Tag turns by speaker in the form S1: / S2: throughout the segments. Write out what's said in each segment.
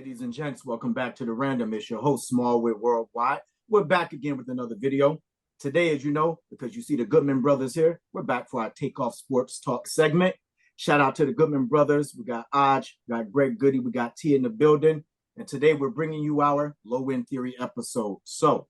S1: Ladies and gents, welcome back to The Random. It's your host, Smallwood Worldwide. We're back again with another video. Today, as you know, because you see the Goodman brothers here, we're back for our Takeoff Sports Talk segment. Shout out to the Goodman brothers. We got Aj, we got Greg Goody, we got T in the building. And today we're bringing you our low-end theory episode. So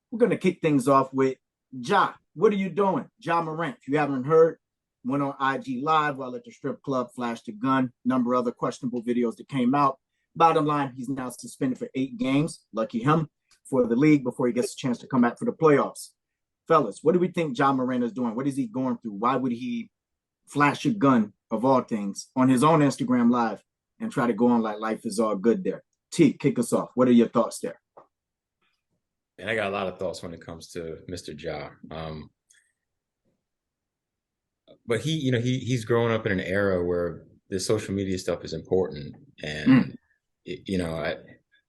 S1: we're going to kick things off with Ja. What are you doing? Ja Morant, if you haven't heard, went on IG Live while at the strip club, flashed a gun, number of other questionable videos that came out. Bottom line, he's now suspended for 8 games. Lucky him for the league before he gets a chance to come back for the playoffs. Fellas, what do we think Ja Morant is doing? What is he going through? Why would he flash a gun, of all things, on his own Instagram Live and try to go on like life is all good there? T, kick us off. What are your thoughts there?
S2: And I got a lot of thoughts when it comes to Mr. Ja. But he's growing up in an era where the social media stuff is important. And,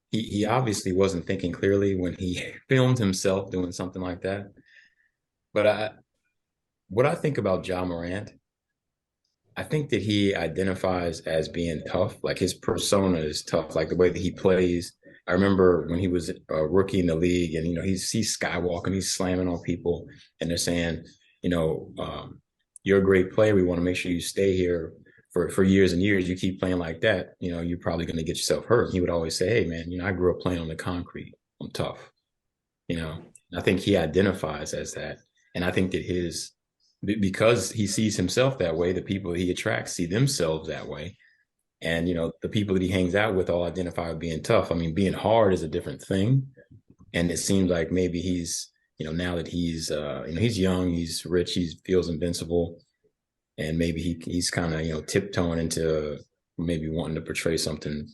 S2: he obviously wasn't thinking clearly when he filmed himself doing something like that. But what I think about Ja Morant, I think that he identifies as being tough. Like his persona is tough, like the way that he plays. I remember when he was a rookie in the league and, he's skywalking, he's slamming on people and they're saying, you're a great player. We want to make sure you stay here for years and years. You keep playing like that, you're probably going to get yourself hurt. He would always say, hey, man, I grew up playing on the concrete. I'm tough. I think he identifies as that. And I think that because he sees himself that way, the people he attracts see themselves that way. And, the people that he hangs out with all identify with being tough. I mean, being hard is a different thing. And it seems like maybe he's, now that he's, he's young, he's rich, he feels invincible. And maybe he's kind of, tiptoeing into maybe wanting to portray something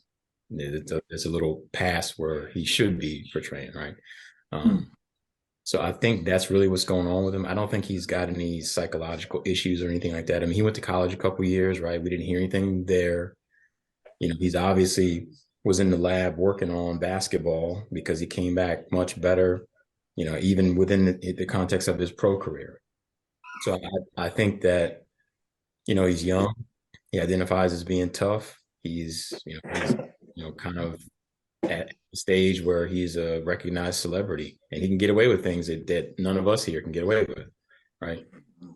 S2: that's a little past where he should be portraying, right? So I think that's really what's going on with him. I don't think he's got any psychological issues or anything like that. I mean, he went to college a couple of years, right? We didn't hear anything there. He's obviously was in the lab working on basketball because he came back much better, even within the context of his pro career. So I think that, he's young. He identifies as being tough. He's kind of at the stage where he's a recognized celebrity and he can get away with things that none of us here can get away with, right?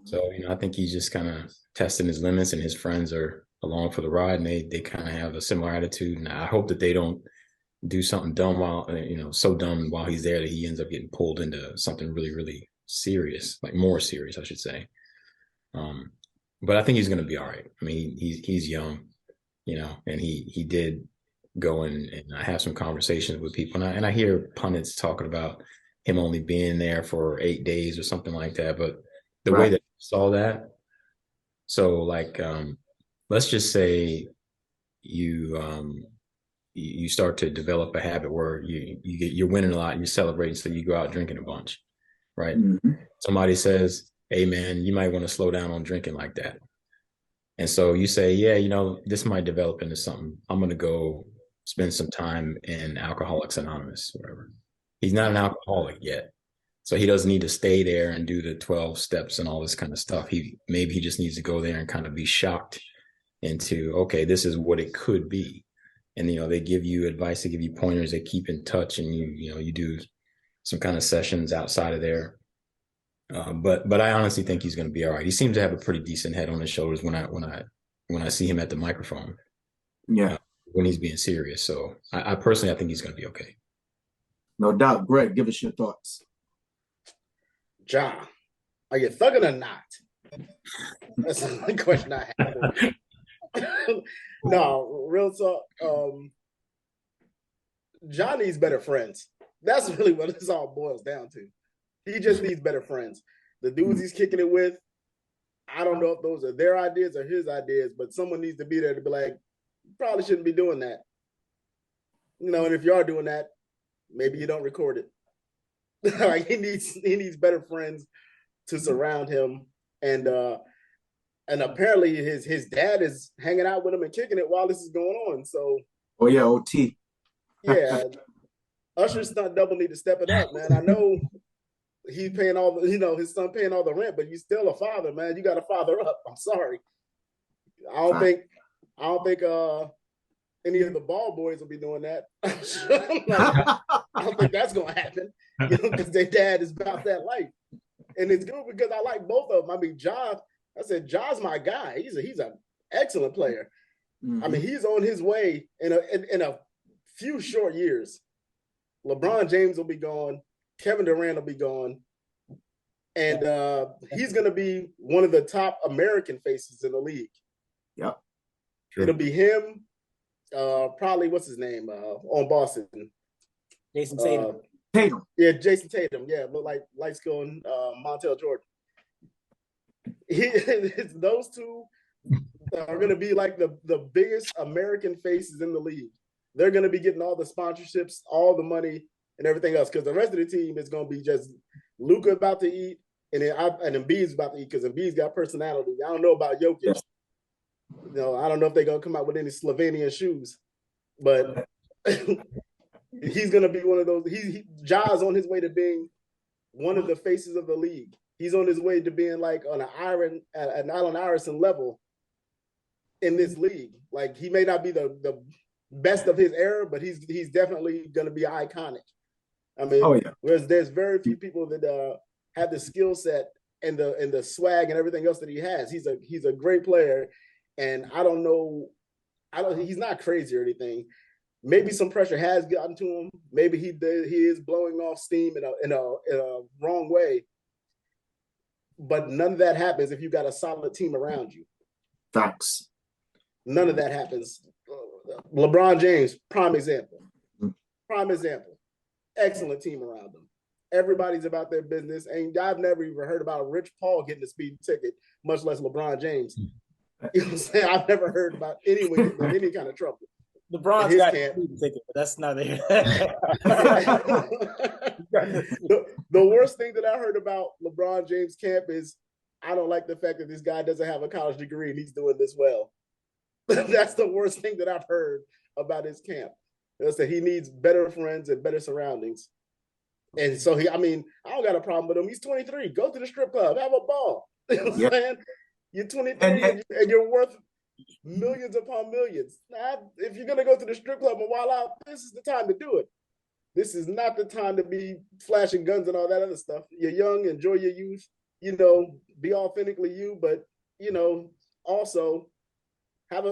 S2: So, I think he's just kind of testing his limits and his friends are along for the ride and they kind of have a similar attitude. And I hope that they don't do something dumb while, so dumb while he's there that he ends up getting pulled into something really, really serious, like more serious, I should say. But I think he's going to be all right. I mean, he's young, and he did go and I have some conversations with people and I hear pundits talking about him only being there for 8 days or something like that. But the way that I saw that, so like, let's just say you start to develop a habit where you're winning a lot and you're celebrating, so you go out drinking a bunch, right? Mm-hmm. Somebody says, hey man, you might want to slow down on drinking like that. And so you say, yeah, this might develop into something. I'm going to go spend some time in Alcoholics Anonymous, whatever. He's not an alcoholic yet. So he doesn't need to stay there and do the 12 steps and all this kind of stuff. Maybe he just needs to go there and kind of be shocked into, okay, this is what it could be. And, they give you advice, they give you pointers, they keep in touch and you do some kind of sessions outside of there. But I honestly think he's going to be all right. He seems to have a pretty decent head on his shoulders when I see him at the microphone.
S1: Yeah.
S2: When he's being serious. So I personally think he's going to be okay.
S1: No doubt. Greg, give us your thoughts.
S3: Ja, are you thugging or not? That's the only question I have. No, real talk. Ja needs better friends. That's really what this all boils down to. He just needs better friends. The dudes he's kicking it with, I don't know if those are their ideas or his ideas, but someone needs to be there to be like, you probably shouldn't be doing that. And if you are doing that, maybe you don't record it. Like he needs better friends to surround him. And apparently his dad is hanging out with him and kicking it while this is going on. So
S1: OT.
S3: Yeah. Usher's stunt double need to step it up, man. I know he's paying all the, his son paying all the rent, but you're still a father, man. You got to father up. I'm sorry. I don't think any of the ball boys will be doing that. I don't think that's going to happen, because their dad is about that life. And it's good because I like both of them. I mean, John's my guy. He's an excellent player. Mm-hmm. I mean, he's on his way in a few short years. LeBron James will be gone. Kevin Durant will be gone. And he's going to be one of the top American faces in the league.
S1: Yep.
S2: Sure.
S3: It'll be him, probably, what's his name, on Boston?
S4: Jason Tatum.
S1: Tatum.
S3: Yeah, Jason Tatum. Yeah, look like light-skinned Montel Jordan. Those two are going to be like the biggest American faces in the league. They're going to be getting all the sponsorships, all the money, and everything else, because the rest of the team is going to be just Luka about to eat, and Embiid's about to eat, because Embiid's got personality. I don't know about Jokic.
S1: Yes.
S3: I don't know if they're going to come out with any Slovenian shoes, but he's going to be one of those. Ja's on his way to being one of the faces of the league. He's on his way to being like on an Allen Iverson level in this league. Like, he may not be the best of his era, but he's definitely going to be iconic. I mean, whereas there's very few people that have the skill set and the swag and everything else that he has. He's a great player, and I don't know. He's not crazy or anything. Maybe some pressure has gotten to him. Maybe he is blowing off steam in a wrong way. But none of that happens if you got a solid team around you.
S1: Facts.
S3: None of that happens. LeBron James, prime example. Prime example. Excellent team around him. Everybody's about their business. And I've never even heard about Rich Paul getting a speeding ticket, much less LeBron James. You know what I'm saying? I've never heard about anyone getting in any kind of trouble.
S4: LeBron's got a speeding ticket, but that's not there.
S3: The worst thing that I heard about LeBron James' camp is, I don't like the fact that this guy doesn't have a college degree and he's doing this well. That's the worst thing that I've heard about his camp. It's that he needs better friends and better surroundings. And so I don't got a problem with him. He's 23. Go to the strip club. Have a ball. You know what I'm saying? You're 23 and you're worth millions upon millions. Now, if you're going to go to the strip club and wild out, this is the time to do it. This is not the time to be flashing guns and all that other stuff. You're young, enjoy your youth, be authentically you, but, also have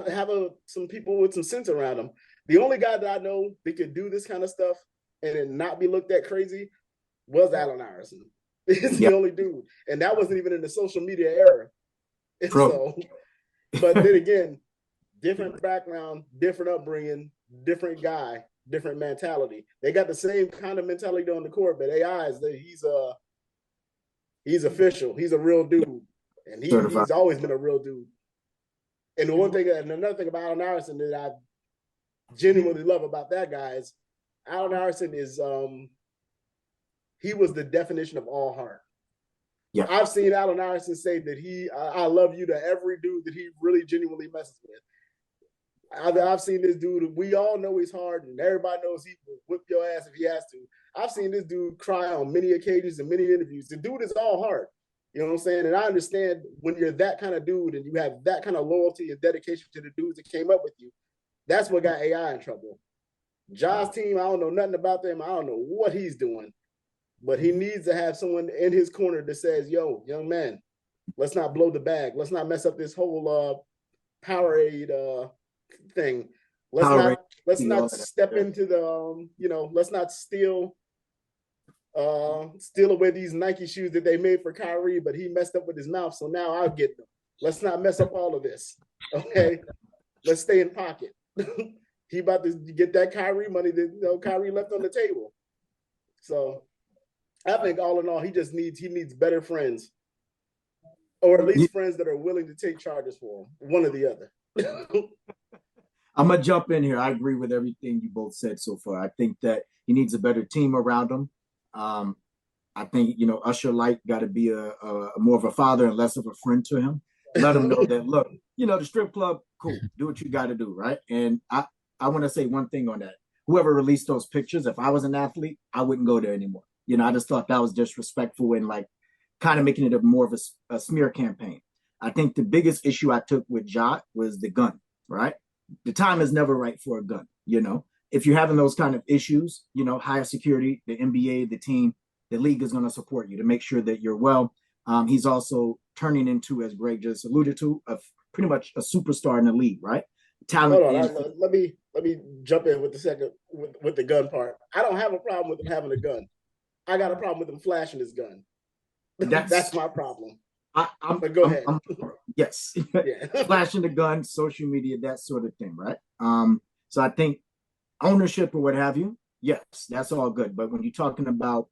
S3: some people with some sense around them. The only guy that I know that could do this kind of stuff and it not be looked at crazy was Allen Iverson. He's the only dude. And that wasn't even in the social media era. So, but then again, different background, different upbringing, different guy, different mentality. They got the same kind of mentality on the court, but he's official. He's a real dude. And he's always been a real dude. And another thing about Allen Iverson that I genuinely love about that guy is Allen Iverson is he was the definition of all heart. Yeah. I've seen Allen Iverson say that I love you to every dude that he really genuinely messes with. I've seen this dude, we all know he's hard and everybody knows he will whip your ass if he has to. I've seen this dude cry on many occasions and many interviews. The dude is all heart. You know what I'm saying? And I understand when you're that kind of dude and you have that kind of loyalty and dedication to the dudes that came up with you, that's what got AI in trouble. Ja's team, I don't know nothing about them. I don't know what he's doing. But he needs to have someone in his corner that says, yo, young man, let's not blow the bag. Let's not mess up this whole Powerade thing. Let's not step into the, let's not steal away these Nike shoes that they made for Kyrie, but he messed up with his mouth, so now I'll get them. Let's not mess up all of this, okay? Let's stay in pocket. He about to get that Kyrie money that Kyrie left on the table. So I think all in all, he needs better friends, or at least friends that are willing to take charges for him, one or the other.
S1: I'm going to jump in here. I agree with everything you both said so far. I think that he needs a better team around him. I think, Usher Light got to be a more of a father and less of a friend to him. Let him know that, look, the strip club, cool, do what you got to do, right? And I want to say one thing on that. Whoever released those pictures, if I was an athlete, I wouldn't go there anymore. I just thought that was disrespectful and kind of making it more of a smear campaign. I think the biggest issue I took with Ja was the gun, right? the time is never right for a gun. If you're having those kind of issues, higher security, the NBA, the team, the league is going to support you to make sure that you're well. He's also turning into, as Greg just alluded to, pretty much a superstar in the league, right? Talent.
S3: Hold on, let me jump in with the second with the gun part. I don't have a problem with him having a gun. I got a problem with him flashing his gun. That's my problem. But go ahead.
S1: Yes, flashing the gun, social media, that sort of thing, right? So I think ownership or what have you, yes, that's all good. But when you're talking about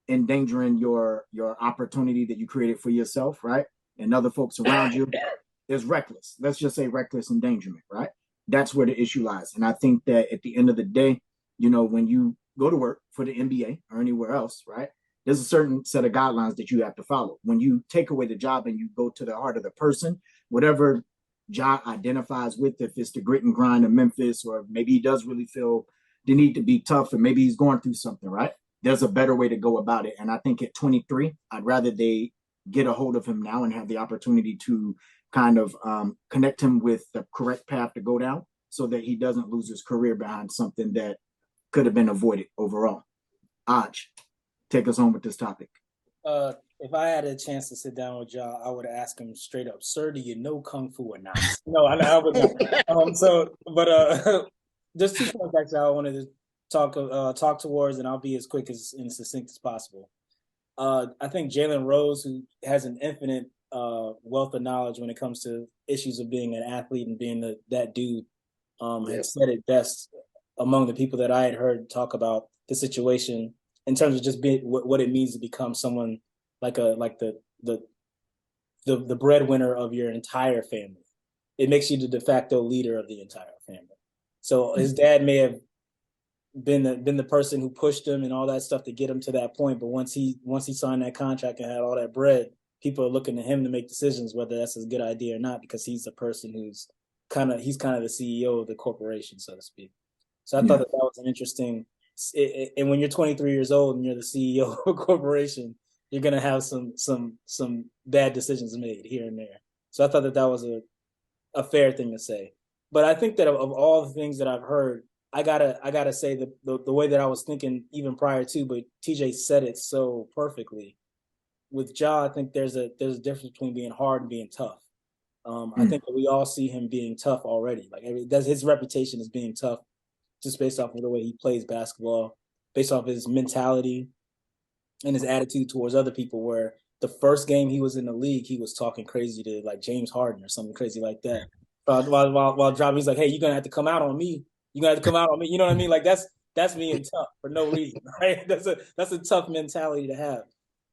S1: endangering your opportunity that you created for yourself, right, and other folks around you, is reckless. Let's just say reckless endangerment, right? That's where the issue lies. And I think that at the end of the day, when you go to work for the NBA or anywhere else, right, there's a certain set of guidelines that you have to follow. When you take away the job and you go to the heart of the person, whatever job identifies with, if it's the grit and grind of Memphis, or maybe he does really feel the need to be tough, and maybe he's going through something, right? There's a better way to go about it. And I think at 23, I'd rather they get a hold of him now and have the opportunity to kind of connect him with the correct path to go down so that he doesn't lose his career behind something that could have been avoided overall. Aj, take us home with this topic.
S4: If I had a chance to sit down with y'all, I would ask him straight up, "Sir, do you know Kung Fu or not?" No, I would not. There's 2 points actually I wanted to talk towards, and I'll be as quick and succinct as possible. I think Jalen Rose, who has an infinite wealth of knowledge when it comes to issues of being an athlete and being that dude, had said it best among the people that I had heard talk about the situation in terms of just being what it means to become someone like the breadwinner of your entire family. It makes you the de facto leader of the entire family. So his dad may have been the person who pushed him and all that stuff to get him to that point, but once he signed that contract and had all that bread, people are looking to him to make decisions whether that's a good idea or not, because he's the person who's kind of the CEO of the corporation, so to speak. So I thought that was an interesting. And when you're 23 years old and you're the CEO of a corporation, you're gonna have some bad decisions made here and there. So I thought that was a fair thing to say. But I think that of all the things that I've heard, I gotta say the way that I was thinking even prior to, but TJ said it so perfectly. With Ja, I think there's a difference between being hard and being tough. I think that we all see him being tough already. Like his reputation is being tough, just based off of the way he plays basketball, based off his mentality and his attitude towards other people. Where the first game he was in the league, he was talking crazy to like James Harden or something crazy like that. While dropping, he's like, "Hey, you're gonna have to come out on me. You gotta have to come out on me." You know what I mean? Like that's being tough for no reason, right? That's a tough mentality to have.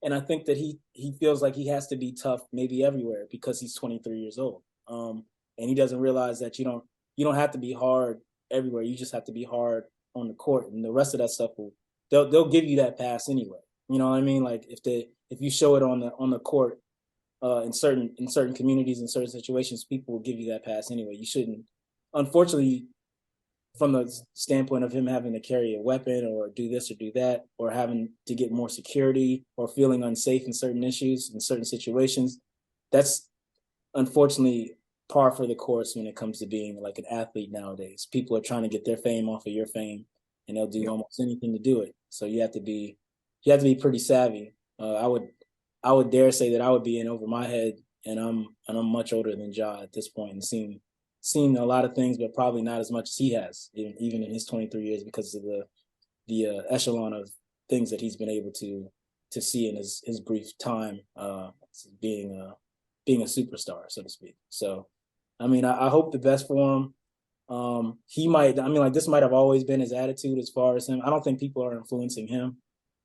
S4: And I think that he feels like he has to be tough maybe everywhere because he's 23 years old. And he doesn't realize that you don't have to be hard everywhere. You just have to be hard on the court, and the rest of that stuff they'll give you that pass anyway. You know what I mean? Like if you show it on the court, in certain communities, in certain situations, people will give you that pass anyway. You shouldn't, unfortunately, from the standpoint of him having to carry a weapon or do this or do that, or having to get more security or feeling unsafe in certain issues, in certain situations, that's unfortunately par for the course when it comes to being like an athlete nowadays. People are trying to get their fame off of your fame, and they'll do almost anything to do it. So you have to be pretty savvy. I would dare say that I would be in over my head, and I'm much older than Ja at this point, and seen a lot of things, but probably not as much as he has, even in his 23 years, because of the echelon of things that he's been able to see in his brief time being a superstar, so to speak. So, I mean, I hope the best for him. This might have always been his attitude as far as him. I don't think people are influencing him.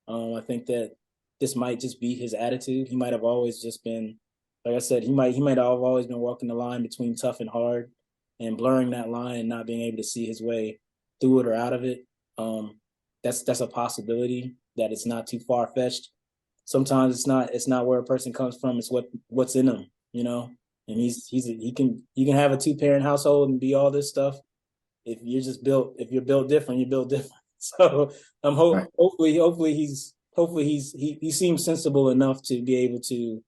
S4: I think that this might just be his attitude. He might have always just been, like I said, he might have always been walking the line between tough and hard, and blurring that line and not being able to see his way through it or out of it. That's a possibility, that it's not too far fetched. Sometimes it's not where a person comes from, it's what's in them, you know. And you can have a 2-parent household and be all this stuff. If you're built different, you're built different. So hopefully he seems sensible enough to be able to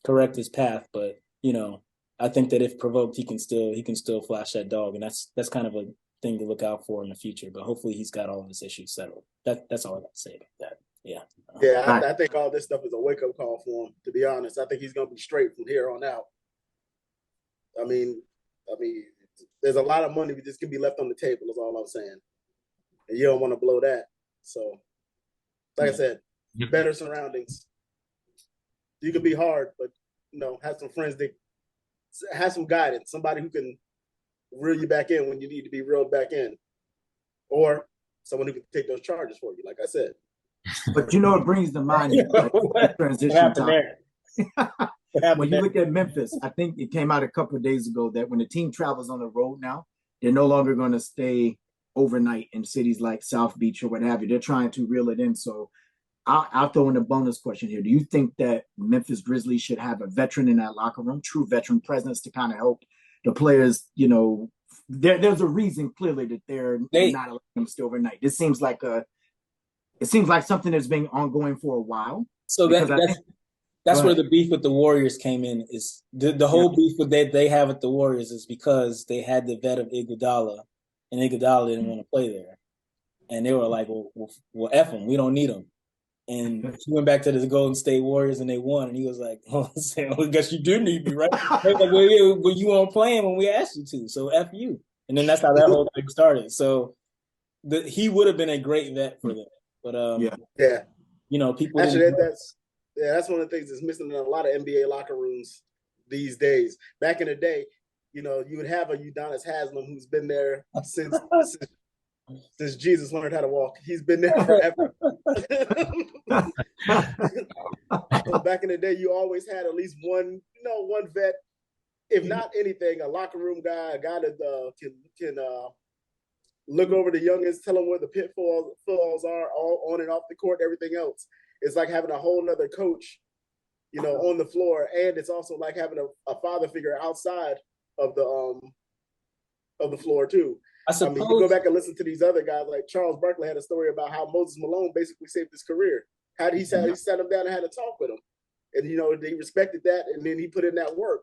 S4: correct his path. But you know, I think that if provoked, he can still flash that dog, and that's kind of a thing to look out for in the future. But hopefully, he's got all of his issues settled. That's all I got to say about that. Yeah.
S3: Yeah, I think all this stuff is a wake up call for him. To be honest, I think he's going to be straight from here on out. I mean, there's a lot of money that just can be left on the table. Is all I'm saying, and you don't want to blow that. So, like I said, better surroundings. You can be hard, but have some friends that have some guidance. Somebody who can reel you back in when you need to be reeled back in, or someone who can take those charges for you. Like I said.
S1: But it brings to mind transition time. When you look at Memphis, I think it came out a couple of days ago that when the team travels on the road now, they're no longer going to stay overnight in cities like South Beach or what have you. They're trying to reel it in. So I'll throw in a bonus question here. Do you think that Memphis Grizzlies should have a veteran in that locker room, true veteran presence to kind of help the players? There's a reason clearly that they're not allowing them to stay overnight. It seems like something that's been ongoing for a while.
S4: So that's where the beef with the Warriors came in. Is the whole beef with they have with the Warriors is because they had the vet of Iguodala, and Iguodala didn't want to play there, and they were like, "Well, F him, we don't need him." And he went back to the Golden State Warriors, and they won. And he was like, "Oh, I guess you do need me, right?" They were like, well, you weren't playing when we asked you to, so F you. And then that's how that whole thing started. So he would have been a great vet for them. But people
S3: actually that's one of the things that's missing in a lot of NBA locker rooms these days. Back in the day, you would have a Udonis Haslem who's been there since Jesus learned how to walk. He's been there forever. So back in the day, you always had at least one vet, if not anything, a locker room guy, a guy that can look over the youngins, tell them where the pitfalls are, all on and off the court, everything else. It's like having a whole nother coach, on the floor, and it's also like having a father figure outside of the floor too. I mean, you go back and listen to these other guys, like Charles Barkley had a story about how Moses Malone basically saved his career. He sat him down and had a talk with him, and they respected that, and then he put in that work.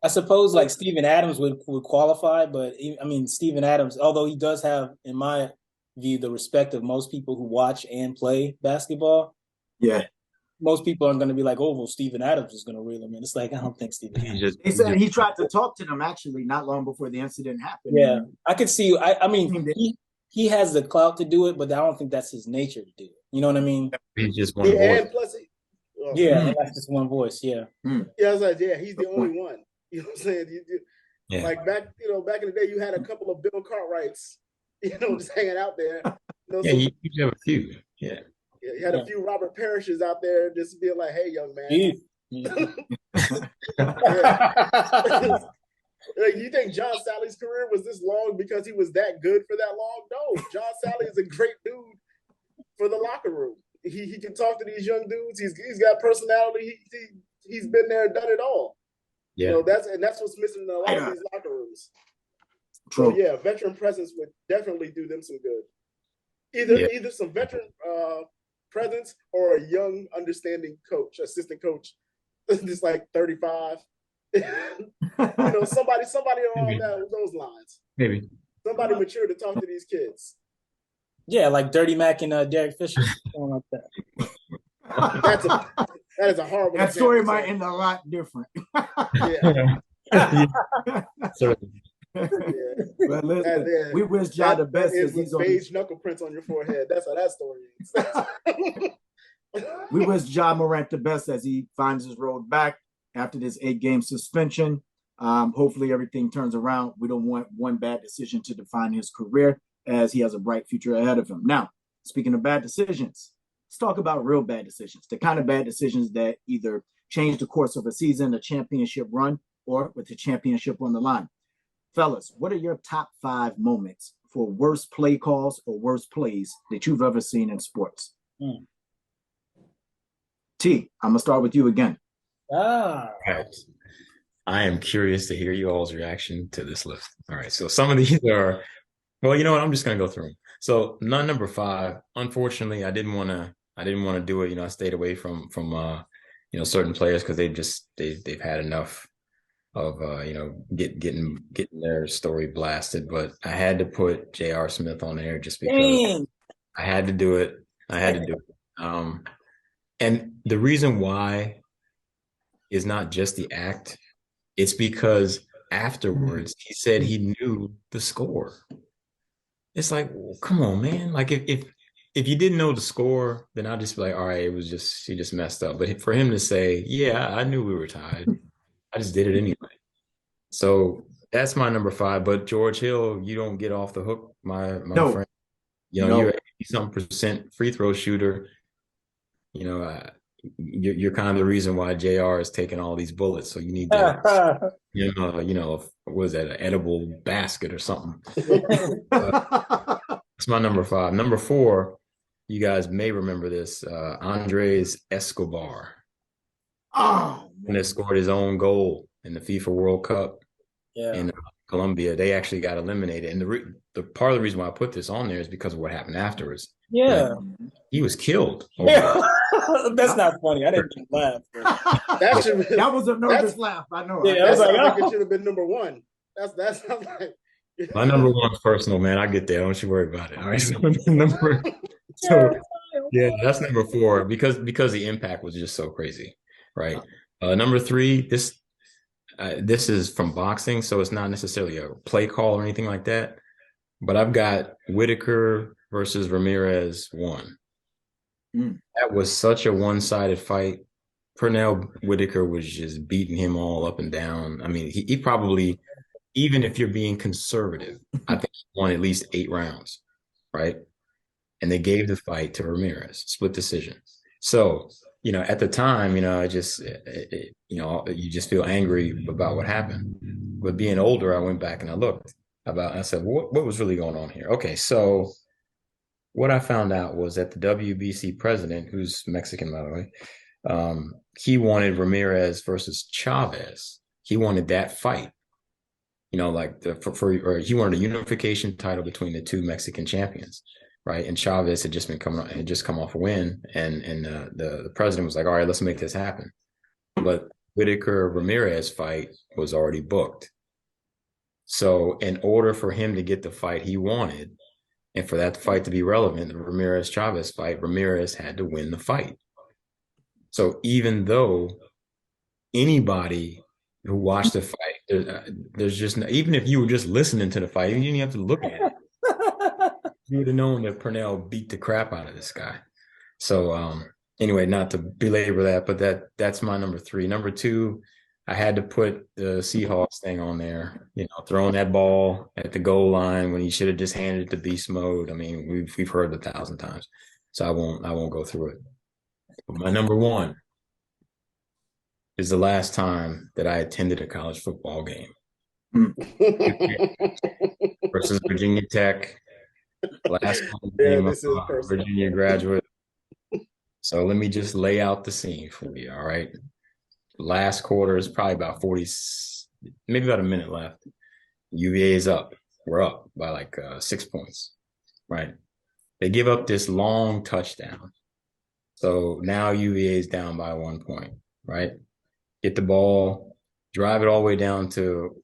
S4: I suppose like Steven Adams would qualify, but I mean, Steven Adams, although he does have, in my view, the respect of most people who watch and play basketball.
S1: Yeah.
S4: Most people aren't going to be like, oh, well, Steven Adams is going to reel him in. It's like, I don't think Steven Adams.
S1: They said he tried to talk to them actually not long before the incident happened.
S4: Yeah. I could see, I mean, he has the clout to do it, but I don't think that's his nature to do it. You know what I mean?
S2: He's just one voice.
S3: And plus,
S4: that's just one voice. Yeah.
S3: Yeah, I was like, he's the only one. You know what I'm saying? Like back in the day, you had a couple of Bill Cartwrights, just hanging out there.
S2: You have a few. Yeah.
S3: You had a few Robert Parishes out there just being like, "Hey, young man." You think John Sally's career was this long because he was that good for that long? No, John Sally is a great dude for the locker room. He can talk to these young dudes. He's got personality. He's been there, done it all. Yeah, that's what's missing in a lot of these locker rooms. True. So veteran presence would definitely do them some good. Either some veteran presence or a young, understanding assistant coach, just like 35. Somebody along those lines.
S2: Maybe
S3: somebody mature to talk to these kids.
S4: Yeah, like Dirty Mac and Derek Fisher, something like
S3: that. That is a horrible.
S1: That story might end a lot different.
S2: Certainly.
S1: But listen, we wish Ja the best.
S3: Is beige knuckle prints on your forehead. That's how that story is.
S1: We wish Ja Morant the best as he finds his road back after this 8-game suspension. Hopefully everything turns around. We don't want one bad decision to define his career, as he has a bright future ahead of him. Now, speaking of bad decisions, let's talk about real bad decisions, the kind of bad decisions that either change the course of a season, a championship run, or with the championship on the line. Fellas, what are your top 5 moments for worst play calls or worst plays that you've ever seen in sports? T, I'm going to start with you again.
S2: Right. I am curious to hear you all's reaction to this list. All right. So some of these are, well, you know what? I'm just going to go through them. So number 5, unfortunately, I didn't want to do it. I stayed away from certain players because they've had enough getting their story blasted. But I had to put J.R. Smith on there just because
S4: Dang.
S2: I had to do it. And the reason why is not just the act. It's because afterwards he said he knew the score. It's like, well, come on, man. Like if you didn't know the score, then I'll just be like, all right, it was just he just messed up. But for him to say, yeah, I knew we were tied. I just did it anyway. So that's my number 5. But George Hill, you don't get off the hook, my friend. You're 80-something% free throw shooter. You're kind of the reason why JR is taking all these bullets. So you need to, what was that, an edible basket or something? That's my number 5. Number 4, you guys may remember this, Andres Escobar.
S1: Oh,
S2: and he scored his own goal in the FIFA World Cup in Colombia. They actually got eliminated. And the part of the reason why I put this on there is because of what happened afterwards.
S4: Yeah.
S2: He was killed.
S4: That's not funny. I didn't laugh.
S1: That was a nervous laugh. I know.
S4: Yeah, I was like,
S3: it should have been number 1. That's like
S2: my number 1's personal, man. I get there. Don't you worry about it. All right. That's number 4 because the impact was just so crazy, right? Number 3, this is from boxing, so it's not necessarily a play call or anything like that. But I've got Whitaker versus Ramirez 1. That was such a one-sided fight. Pernell Whitaker was just beating him all up and down. I mean, he probably, even if you're being conservative, I think he won at least 8 rounds, right? And they gave the fight to Ramirez, split decision. So, at the time, you just feel angry about what happened. But being older, I went back and I looked I said, what was really going on here? Okay, so what I found out was that the WBC president, who's Mexican, by the way, he wanted Ramirez versus Chavez. He wanted that fight, he wanted a unification title between the 2 Mexican champions, right? And Chavez had just come off a win, and the president was like, all right, let's make this happen. But Whitaker Ramirez fight was already booked. So in order for him to get the fight he wanted, and for that fight to be relevant, the Ramirez-Chavez fight, Ramirez had to win the fight. So even though anybody who watched the fight, there's just even if you were just listening to the fight, you didn't have to look at it. You would have known that Pernell beat the crap out of this guy. So anyway, not to belabor that, but that's my number 3. Number 2, I had to put the Seahawks thing on there, throwing that ball at the goal line when he should have just handed it to beast mode. I mean, we've heard it 1,000 times, so I won't go through it. But my number 1 is the last time that I attended a college football game versus Virginia Tech. Last game of Virginia graduate. So let me just lay out the scene for you. All right. Last quarter is probably about 40, maybe about a minute left. UVA is up. We're up by like 6 points, right? They give up this long touchdown. So now UVA is down by 1 point, right? Get the ball, drive it all the way down to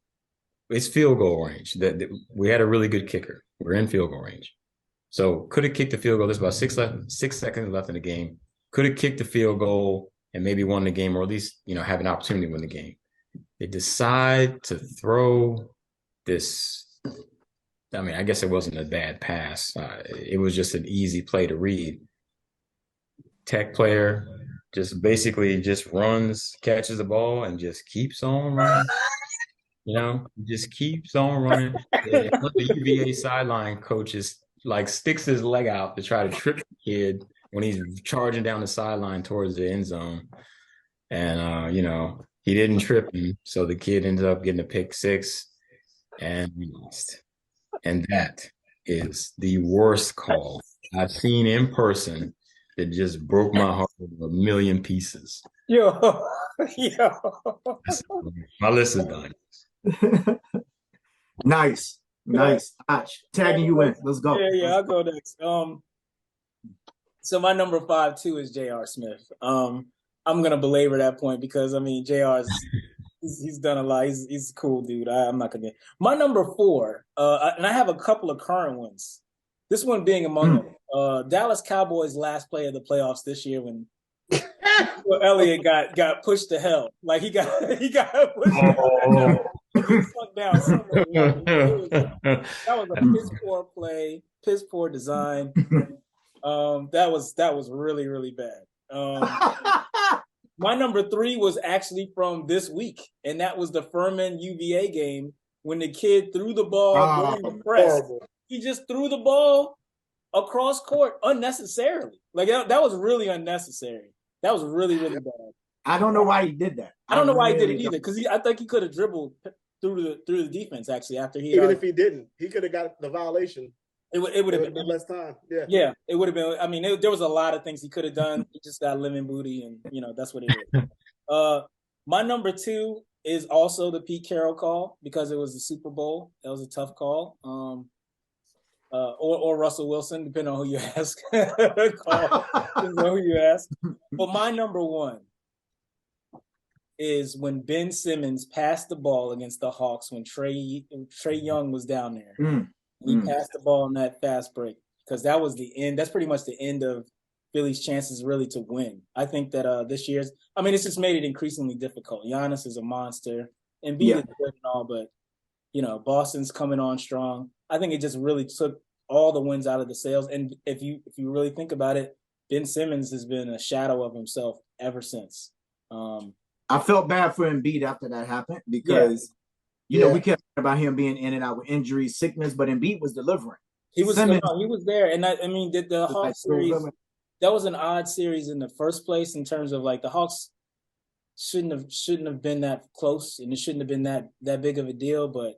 S2: it's field goal range. We had a really good kicker. We're in field goal range. So could have kicked the field goal. There's about 6 seconds left in the game. Could have kicked the field goal and maybe won the game, or at least, have an opportunity to win the game. They decide to throw this. I mean, I guess it wasn't a bad pass. It was just an easy play to read. Tech player just basically just runs, catches the ball, and just keeps on running. Just keeps on running. The UVA sideline coach is sticks his leg out to try to trip the kid when he's charging down the sideline towards the end zone. And, he didn't trip him. So the kid ended up getting a pick 6 and we lost. And that is the worst call I've seen in person that just broke my heart into a million pieces.
S4: Yo.
S2: My list is done.
S1: Nice. Arch, tagging you in. Let's go.
S4: Yeah, I'll go next. So my number 5 too is J.R. Smith. I'm gonna belabor that point because JR's He's done a lot. He's a cool dude. I'm not gonna. My number 4, and I have a couple of current ones. This one being among them. Dallas Cowboys' last play of the playoffs this year when Elliott got pushed to hell. Like he got pushed to hell. He sunk down that was a piss poor play, piss poor design. That was really, really bad. My number 3 was actually from this week, and that was the Furman UVA game when the kid threw the ball during the press. Horrible. He just threw the ball across court unnecessarily. Like that was really unnecessary. That was really, really bad.
S1: I don't know why he did that.
S4: I don't know why he did it either, because I think he could have dribbled through the defense actually after he.
S3: Even if he didn't, he could have got the violation.
S4: It would have been
S3: less time.
S4: Yeah, it would have been. I mean, there was a lot of things he could have done. He just got lemon booty, and that's what it is. My number 2 is also the Pete Carroll call because it was the Super Bowl. That was a tough call. Or Russell Wilson, depending on who you ask. Depending on who you ask. But my number 1 is when Ben Simmons passed the ball against the Hawks when Trae Young was down there. He passed the ball on that fast break because that was the end. That's pretty much the end of Philly's chances really to win. I think that this year's – I mean, it's just made it increasingly difficult. Giannis is a monster. Embiid is good and all, but, Boston's coming on strong. I think it just really took all the wins out of the sails. And if you really think about it, Ben Simmons has been a shadow of himself ever since.
S1: I felt bad for Embiid after that happened because – we kept about him being in and out with injury, sickness, but Embiid was delivering.
S4: He was there. And I mean, the Hawks series, that was an odd series in the first place in terms of like the Hawks shouldn't have been that close and it shouldn't have been that big of a deal. But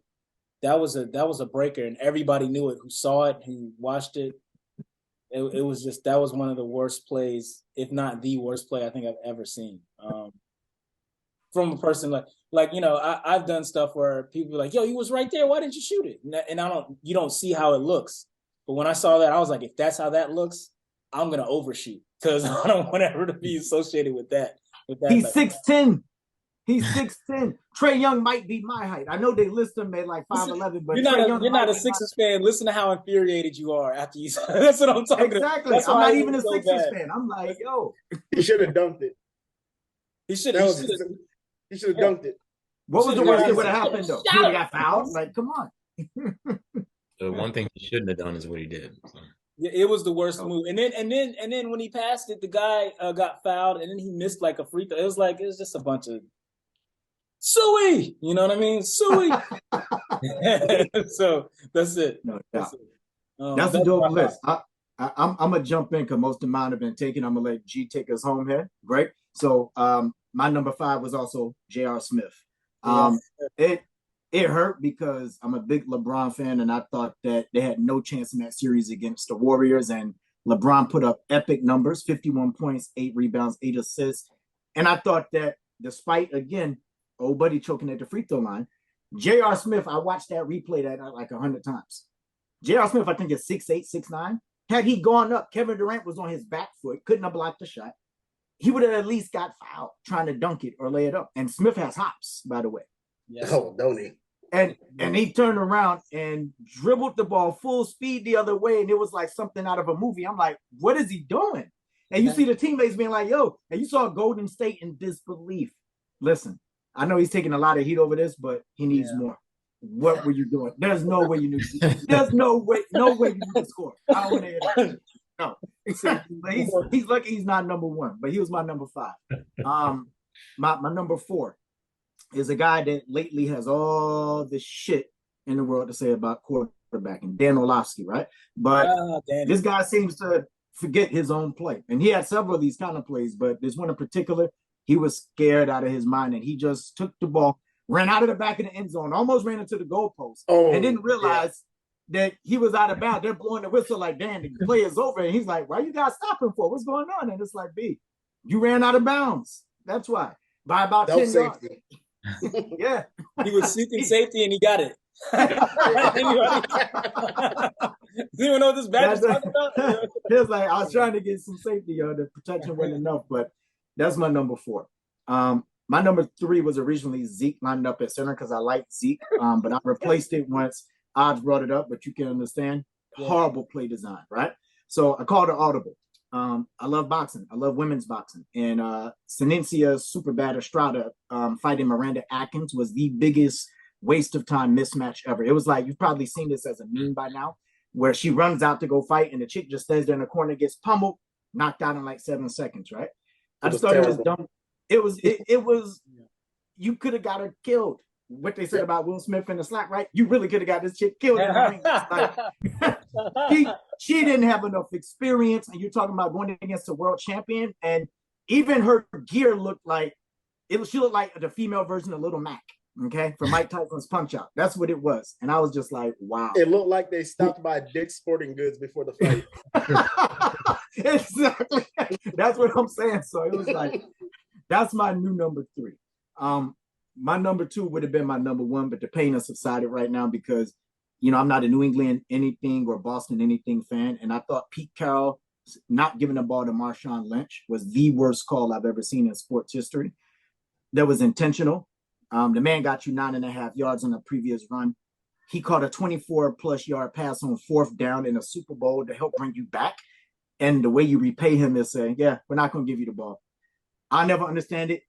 S4: that was a breaker and everybody knew it who saw it, who watched it. It was just, that was one of the worst plays, if not the worst play I think I've ever seen. From a person I've done stuff where people are like, yo, he was right there. Why didn't you shoot it? And you don't see how it looks. But when I saw that, I was like, if that's how that looks, I'm going to overshoot because I don't want ever to be associated with that.
S1: He's 6'10". He's 6'10". Trae Young might be my height. I know they list him at like 5'11", but
S4: you're not a Sixers fan. Listen to how infuriated you are after you. That's what I'm talking about.
S1: Exactly. I'm not even a Sixers fan. I'm like, yo.
S3: He should have dunked it.
S4: He should have
S3: dunked it.
S1: What was the worst that would have happened, though? He would have got fouled? Like, come on.
S2: The one thing he shouldn't have done is what he did. So.
S4: Yeah, it was the worst move. And then when he passed it, the guy got fouled, and then he missed like a free throw. It was just a bunch of suey. You know what I mean? Suey. So that's it.
S1: No, that's a dope list. I'm gonna jump in because most of mine have been taken. I'm gonna let G take us home here. Great. So my number 5 was also J.R. Smith. It hurt because I'm a big LeBron fan, and I thought that they had no chance in that series against the Warriors. And LeBron put up epic numbers: 51 points, 8 rebounds, 8 assists. And I thought that despite, again, old buddy choking at the free throw line, J.R. Smith, I watched that replay that like 100 times. J.R. Smith, I think, is 6'8", 6'9". Had he gone up, Kevin Durant was on his back foot, couldn't have blocked the shot. He would have at least got fouled trying to dunk it or lay it up. And Smith has hops, by the way.
S3: Yes. Oh, don't he?
S1: And he turned around and dribbled the ball full speed the other way, and it was like something out of a movie. I'm like, what is he doing? And you see the teammates being like, yo, and you saw Golden State in disbelief. Listen, I know he's taking a lot of heat over this, but he needs more. What were you doing? There's no way you knew. There's no way you knew to score. I don't want to hear that. No. He's lucky he's not number 1, but he was my number 5. My number 4 is a guy that lately has all the shit in the world to say about quarterbacking, Dan Orlovsky, right? But this guy seems to forget his own play. And he had several of these kind of plays, but there's one in particular, he was scared out of his mind, and he just took the ball, ran out of the back of the end zone, almost ran into the goalpost, and didn't realize that he was out of bounds. They're blowing the whistle like, damn, the play is over. And he's like, why you guys stopping for? What's going on? And it's like, B, you ran out of bounds. That's why. By about 10 yards. Yeah.
S4: He was seeking safety and he got it. Do you know what this badge is talking about?
S1: He was like, I was trying to get some safety. The protection wasn't enough, but that's my number 4. My number 3 was originally Zeke lined up at center because I like Zeke, but I replaced it once Odds brought it up. But you can understand, horrible play design, right? So I called it audible. I love boxing. I love women's boxing. And Sinencia Super Bad Estrada fighting Miranda Atkins was the biggest waste of time mismatch ever. It was like, you've probably seen this as a meme by now, where she runs out to go fight and the chick just stands there in the corner, gets pummeled, knocked out in like 7 seconds, right? I just thought terrible. It was dumb. It was you could have got her killed. What they said about Will Smith in the slap, right? You really could have got this chick killed. She didn't have enough experience, and you're talking about going against a world champion, and even her gear looked like she looked like the female version of Little Mac, okay, from Mike Tyson's Punch Out. That's what it was, and I was just like, wow.
S3: It looked like they stopped by Dick's Sporting Goods before the fight.
S1: Exactly. That's what I'm saying. So it was like, that's my new number 3. My number 2 would have been my number 1, but the pain has subsided right now because, I'm not a New England anything or Boston anything fan. And I thought Pete Carroll not giving the ball to Marshawn Lynch was the worst call I've ever seen in sports history. That was intentional. The man got you 9.5 yards on the previous run. He caught a 24+ yard pass on 4th down in a Super Bowl to help bring you back. And the way you repay him is saying, yeah, we're not going to give you the ball. I never understand it,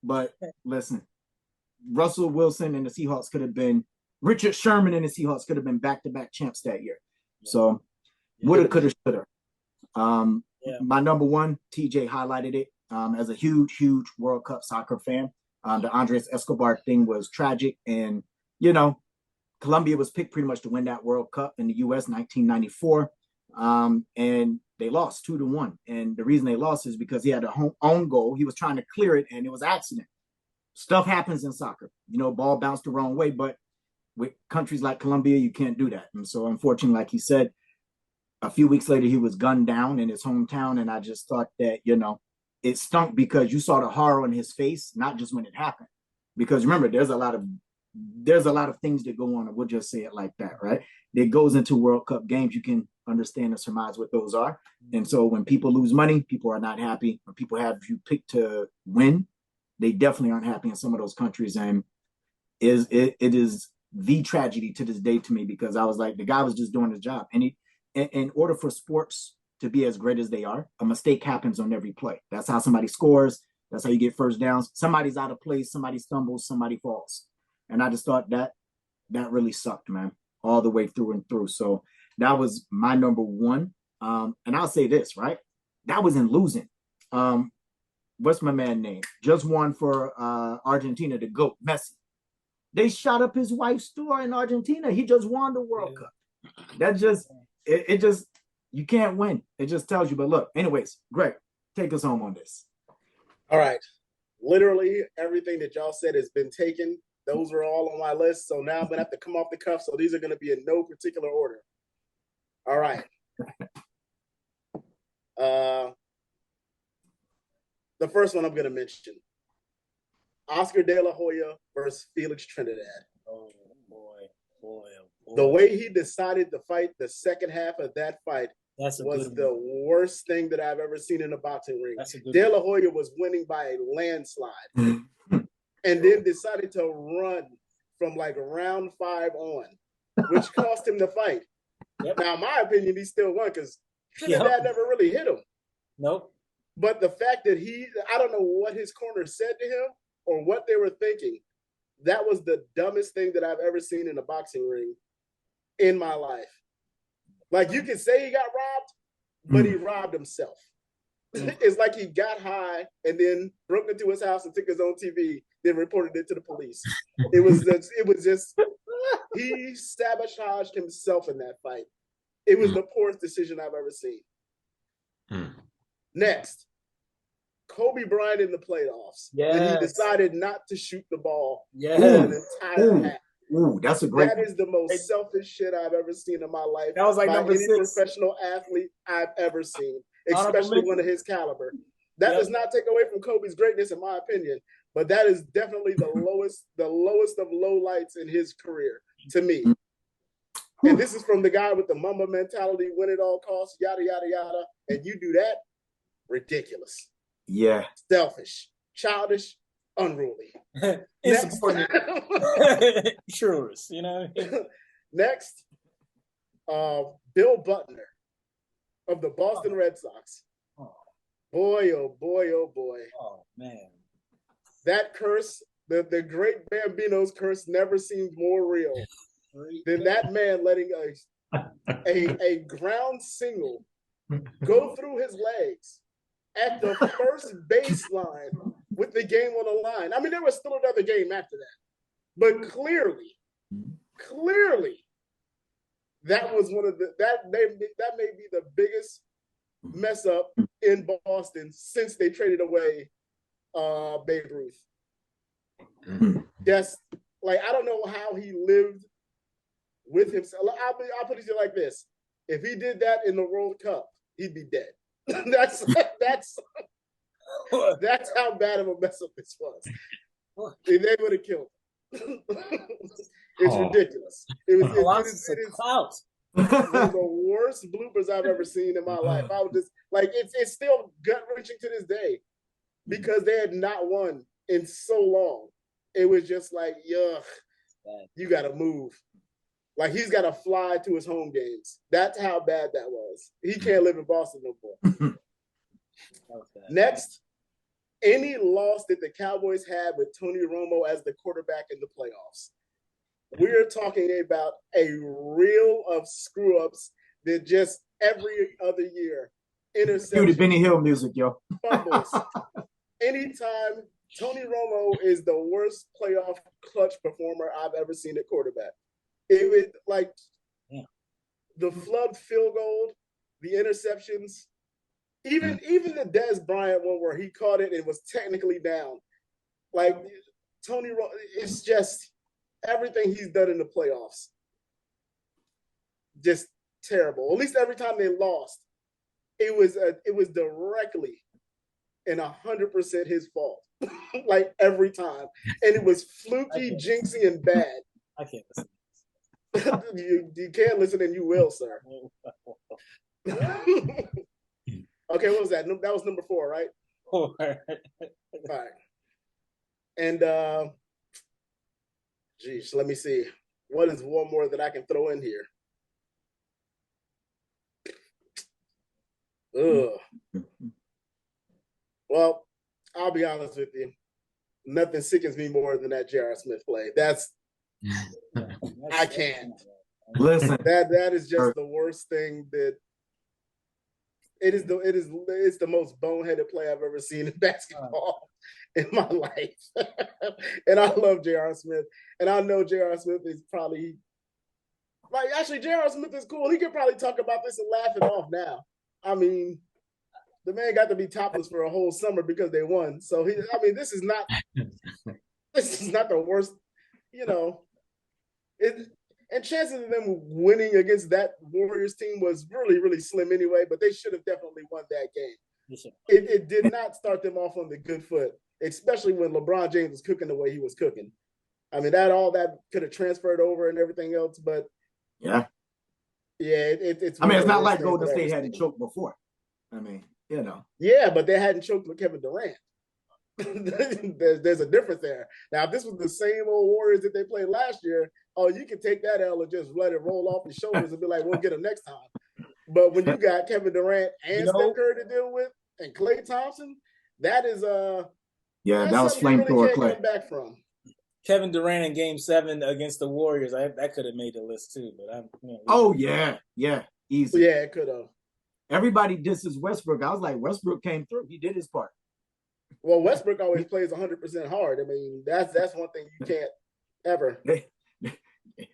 S1: but listen, Russell Wilson and the Seahawks could have been, Richard Sherman and the Seahawks could have been back-to-back champs that year. So, woulda, coulda, shoulda. My number 1, TJ highlighted it as a huge, huge World Cup soccer fan. The Andres Escobar thing was tragic. And, Colombia was picked pretty much to win that World Cup in the U.S. 1994. And they lost 2-1. And the reason they lost is because he had a own goal. He was trying to clear it, and it was an accident. Stuff happens in soccer. Ball bounced the wrong way, but with countries like Colombia, you can't do that. And so, unfortunately, like he said, a few weeks later, he was gunned down in his hometown. And I just thought that, it stunk because you saw the horror in his face, not just when it happened. Because remember, there's a lot of things that go on, and we'll just say it like that, right? That goes into World Cup games. You can understand and surmise what those are. And so when people lose money, people are not happy. When people have you picked to win, they definitely aren't happy in some of those countries. And it is the tragedy to this day to me, because I was like, the guy was just doing his job. And in order for sports to be as great as they are, a mistake happens on every play. That's how somebody scores. That's how you get first downs. Somebody's out of place. Somebody stumbles. Somebody falls. And I just thought that really sucked, man, all the way through and through. So that was my number 1. And I'll say this, right? That was in losing. What's my man name? Just won for Argentina, the GOAT, Messi. They shot up his wife's store in Argentina. He just won the World Cup. That just, it just, you can't win. It just tells you. But look, anyways, Greg, take us home on this.
S3: All right. Literally everything that y'all said has been taken. Those are all on my list. So now I'm going to have to come off the cuff. So these are going to be in no particular order. All right. The first one I'm going to mention, Oscar De La Hoya versus Felix Trinidad.
S4: Oh, boy.
S3: The way he decided to fight the second half of that fight was the worst thing that I've ever seen in a boxing ring. De La Hoya was winning by a landslide and then decided to run from like round 5 on, which cost him the fight. Yep. Now, in my opinion, he still won because Trinidad never really hit him.
S4: Nope.
S3: But the fact that I don't know what his corner said to him or what they were thinking. That was the dumbest thing that I've ever seen in a boxing ring in my life. Like, you can say he got robbed, but he robbed himself. It's like he got high and then broke into his house and took his own TV, then reported it to the police. It was just he sabotaged himself in that fight. It was the poorest decision I've ever seen. Next, Kobe Bryant in the playoffs. When he decided not to shoot the ball an entire half.
S1: That's a great.
S3: That is the most selfish shit I've ever seen in my life.
S4: That was like
S3: by
S4: number
S3: any
S4: 6
S3: professional athlete I've ever seen, especially one of his caliber. That does not take away from Kobe's greatness, in my opinion, but that is definitely the lowest of low lights in his career to me. And this is from the guy with the Mamba mentality, win at all costs, yada yada yada. And you do that, ridiculous.
S1: Yeah,
S3: selfish, childish, unruly.
S4: Insubordinate. Truers, you know what I mean?
S3: Next, Bill Butler of the Boston Red Sox.
S4: Oh.
S3: Boy, oh boy, oh boy.
S4: Oh, man.
S3: That curse, the great Bambino's curse never seemed more real than that man letting a ground single go through his legs at the first baseline with the game on the line. I mean, there was still another game after that. But clearly, that was one of that may be the biggest mess up in Boston since they traded away Babe Ruth. Just like, I don't know how he lived with himself. I'll put it like this: if he did that in the World Cup, he'd be dead. that's how bad of a mess up this was. They would have killed him. It's ridiculous. It is one of the worst bloopers I've ever seen in my life. I was just like, it's still gut wrenching to this day because they had not won in so long. It was just like, yuck, you got to move. Like, he's got to fly to his home games. That's how bad that was. He can't live in Boston no more. Next, any loss that the Cowboys had with Tony Romo as the quarterback in the playoffs. We're talking about a reel of screw-ups that just every other year. Interceptions.
S1: Do the Benny Hill music, yo.
S3: Fumbles. Anytime Tony Romo is the worst playoff clutch performer I've ever seen at quarterback. It would, like, the flubbed field goal, the interceptions, even the Dez Bryant one where he caught it and was technically down. Like, Tony Romo, it's just everything he's done in the playoffs. Just terrible. At least every time they lost, it was directly and 100% his fault. Like, every time. And it was fluky, jinxy, and bad.
S4: I can't listen.
S3: You can't listen and you will, sir. Okay, what was that? That was number 4, right?
S4: 4.
S3: All right. And geez, let me see. What is one more that I can throw in here? Ugh. Well, I'll be honest with you. Nothing sickens me more than that J.R. Smith play. I can't.
S1: Listen,
S3: that is just the worst thing. That it's the most boneheaded play I've ever seen in basketball in my life. And I love J.R. Smith, and I know J.R. Smith is probably like, actually, J.R. Smith is cool. He could probably talk about this and laugh it off now. I mean, the man got to be topless for a whole summer because they won. So this is not the worst, you know. And chances of them winning against that Warriors team was really, really slim anyway, but they should have definitely won that game. It did not start them off on the good foot, especially when LeBron James was cooking the way he was cooking. I mean, that could have transferred over and everything else, but it's.
S1: It's not like Golden State hadn't choked before. I mean, you know.
S3: Yeah, but they hadn't choked with Kevin Durant. There's a difference there. Now, if this was the same old Warriors that they played last year, you can take that L and just let it roll off your shoulders and be like, we'll get them next time. But when you got Kevin Durant and Steph Curry to deal with and Klay Thompson, that is
S1: that was flamethrower play.
S3: Come back from
S4: Kevin Durant in Game 7 against the Warriors, that could have made the list too. But
S1: easy.
S3: Yeah, it could have.
S1: Everybody disses Westbrook. I was like, Westbrook came through. He did his part.
S3: Well, Westbrook always plays 100% hard. I mean, that's one thing you can't ever.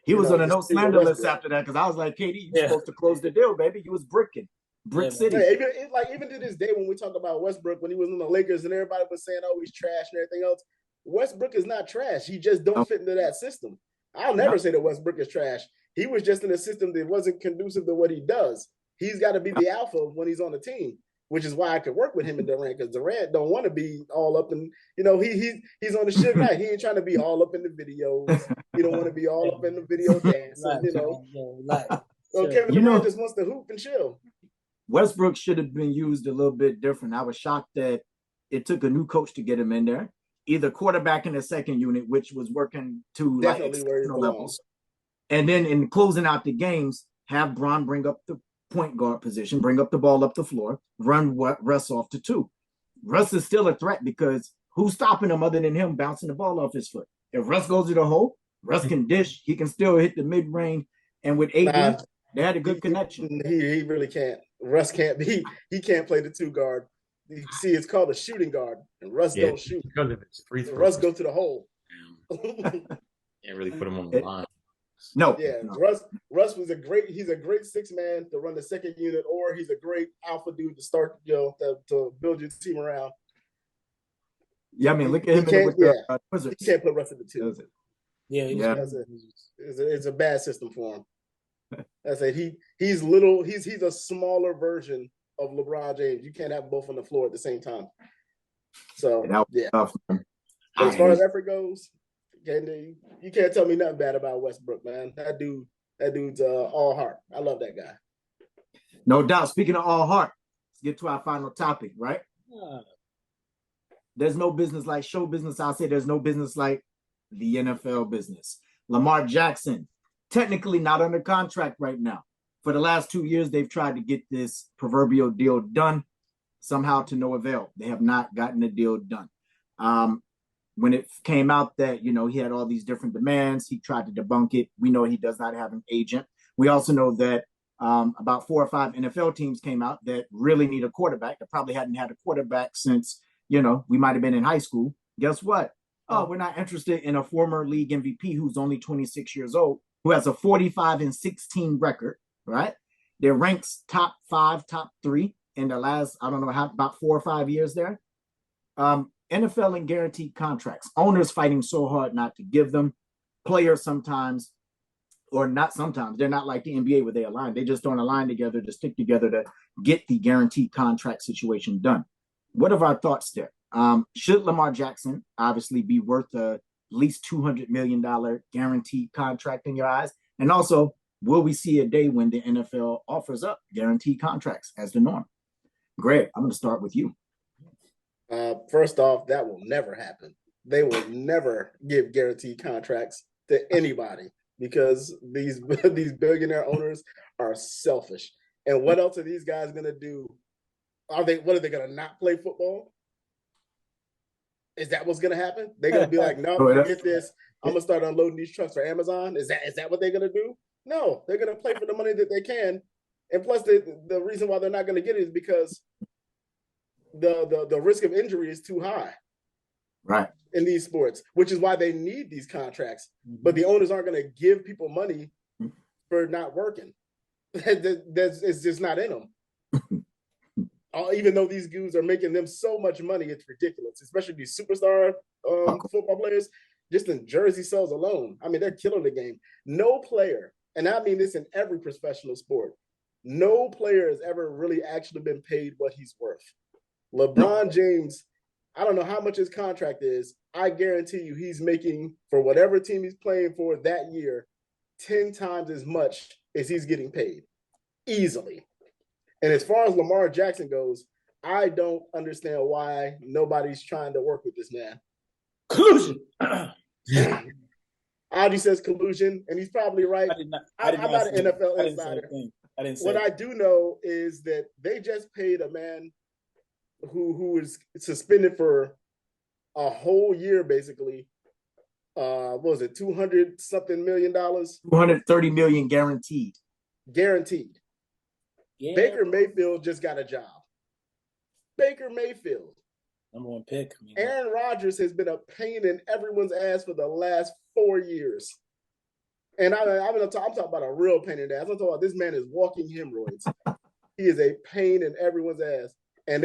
S1: He was on a no slander list after that because I was like, KD, you're supposed to close the deal, baby. He was bricking. Brick City.
S3: Even to this day, when we talk about Westbrook, when he was in the Lakers and everybody was saying, oh, he's trash and everything else, Westbrook is not trash. He just don't fit into that system. I'll never say that Westbrook is trash. He was just in a system that wasn't conducive to what he does. He's got to be the alpha when he's on the team, which is why I could work with him and Durant, because Durant don't want to be all up in, he's on the shit night. He ain't trying to be all up in the videos. He don't want to be all up in the video dance, So Kevin Durant just wants to hoop and chill.
S1: Westbrook should have been used a little bit different. I was shocked that it took a new coach to get him in there. either quarterback in the second unit, which was working to
S3: Definitely
S1: like
S3: where he
S1: exceptional
S3: belongs.
S1: levels. And then in closing out the games, have Bron bring up the point guard position, bring up the ball up the floor, run Russ off to 2. Russ is still a threat because who's stopping him other than him bouncing the ball off his foot? If Russ goes to the hole, Russ can dish. He can still hit the mid-range. And with AD, they had a good connection.
S3: He really can't. Russ can't be. He can't play the 2 guard. You see, it's called a shooting guard, and Russ don't shoot.
S2: Because of his free throw.
S3: Russ go to the hole.
S2: Can't really put him on the line.
S1: No.
S3: Russ was he's a great 6 man to run the second unit, or he's a great alpha dude to start, to build your team around.
S1: Yeah, I mean, look at him with the Wizards.
S3: He can't put Russ in the 2.
S4: Yeah.
S3: It's a bad system for him. I said he's little. He's a smaller version of LeBron James. You can't have both on the floor at the same time. So as far as effort goes, you can't tell me nothing bad about Westbrook, man. That dude's all heart. I love that guy.
S1: No doubt. Speaking of all heart, let's get to our final topic, right? There's no business like show business. I'll say there's no business like the NFL business. Lamar Jackson, technically not under contract right now. For the last 2 years, they've tried to get this proverbial deal done, somehow to no avail. They have not gotten the deal done. When it came out that, he had all these different demands, he tried to debunk it. We know he does not have an agent. We also know that about 4 or 5 NFL teams came out that really need a quarterback. That probably hadn't had a quarterback since, we might have been in high school. Guess what? Oh, we're not interested in a former league MVP who's only 26 years old, who has a 45-16 record, right? They're ranked top 5, top 3 in the last, I don't know, about 4 or 5 years there. NFL and guaranteed contracts. Owners fighting so hard not to give them. Players sometimes, or not sometimes, they're not like the NBA where they align. They just don't align together to stick together to get the guaranteed contract situation done. What are our thoughts there? Should Lamar Jackson obviously be worth at least $200 million guaranteed contract in your eyes? And also, will we see a day when the NFL offers up guaranteed contracts as the norm? Greg, I'm going to start with you.
S3: First off, that will never happen. They will never give guaranteed contracts to anybody because these billionaire owners are selfish. And what else are these guys going to do? What are they going to not play football? Is that what's going to happen? They're going to be like, no, forget this. I'm going to start unloading these trucks for Amazon. Is that what they're going to do? No, they're going to play for the money that they can. And plus, the reason why they're not going to get it is because the risk of injury is too high,
S1: right,
S3: in these sports, which is why they need these contracts. But the owners aren't going to give people money for not working. It's just not in them. Even though these dudes are making them so much money, it's ridiculous. Especially these superstar football players, just in jersey sales alone. I mean, they're killing the game. No player, and I mean this in every professional sport, no player has ever really actually been paid what he's worth. LeBron James, I don't know how much his contract is. I guarantee you he's making, for whatever team he's playing for that year, 10 times as much as he's getting paid. Easily. And as far as Lamar Jackson goes, I don't understand why nobody's trying to work with this man.
S4: Collusion.
S3: Audie says collusion, and he's probably right. I'm not an NFL insider. What I do know is that they just paid a man who was suspended for a whole year, basically. What was it, $200-something million?
S1: $230 million guaranteed.
S3: Guaranteed.
S4: Yeah.
S3: Baker Mayfield just got a job. Baker Mayfield.
S4: Number 1 pick.
S3: Aaron Rodgers has been a pain in everyone's ass for the last 4 years. And I'm talking about a real pain in the ass. I'm talking about this man is walking hemorrhoids. He is a pain in everyone's ass. And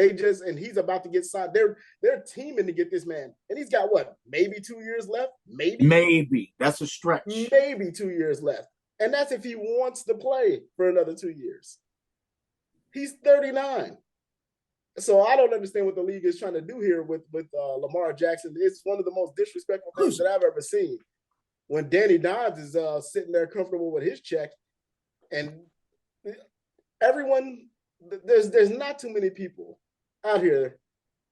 S3: he's about to get signed. They're teaming to get this man. And he's got what? Maybe 2 years left? Maybe.
S1: That's a stretch.
S3: Maybe 2 years left. And that's if he wants to play for another 2 years. He's 39. So I don't understand what the league is trying to do here with Lamar Jackson. It's one of the most disrespectful things that I've ever seen. When Danny Dimes is sitting there comfortable with his check, and everyone, there's not too many people out here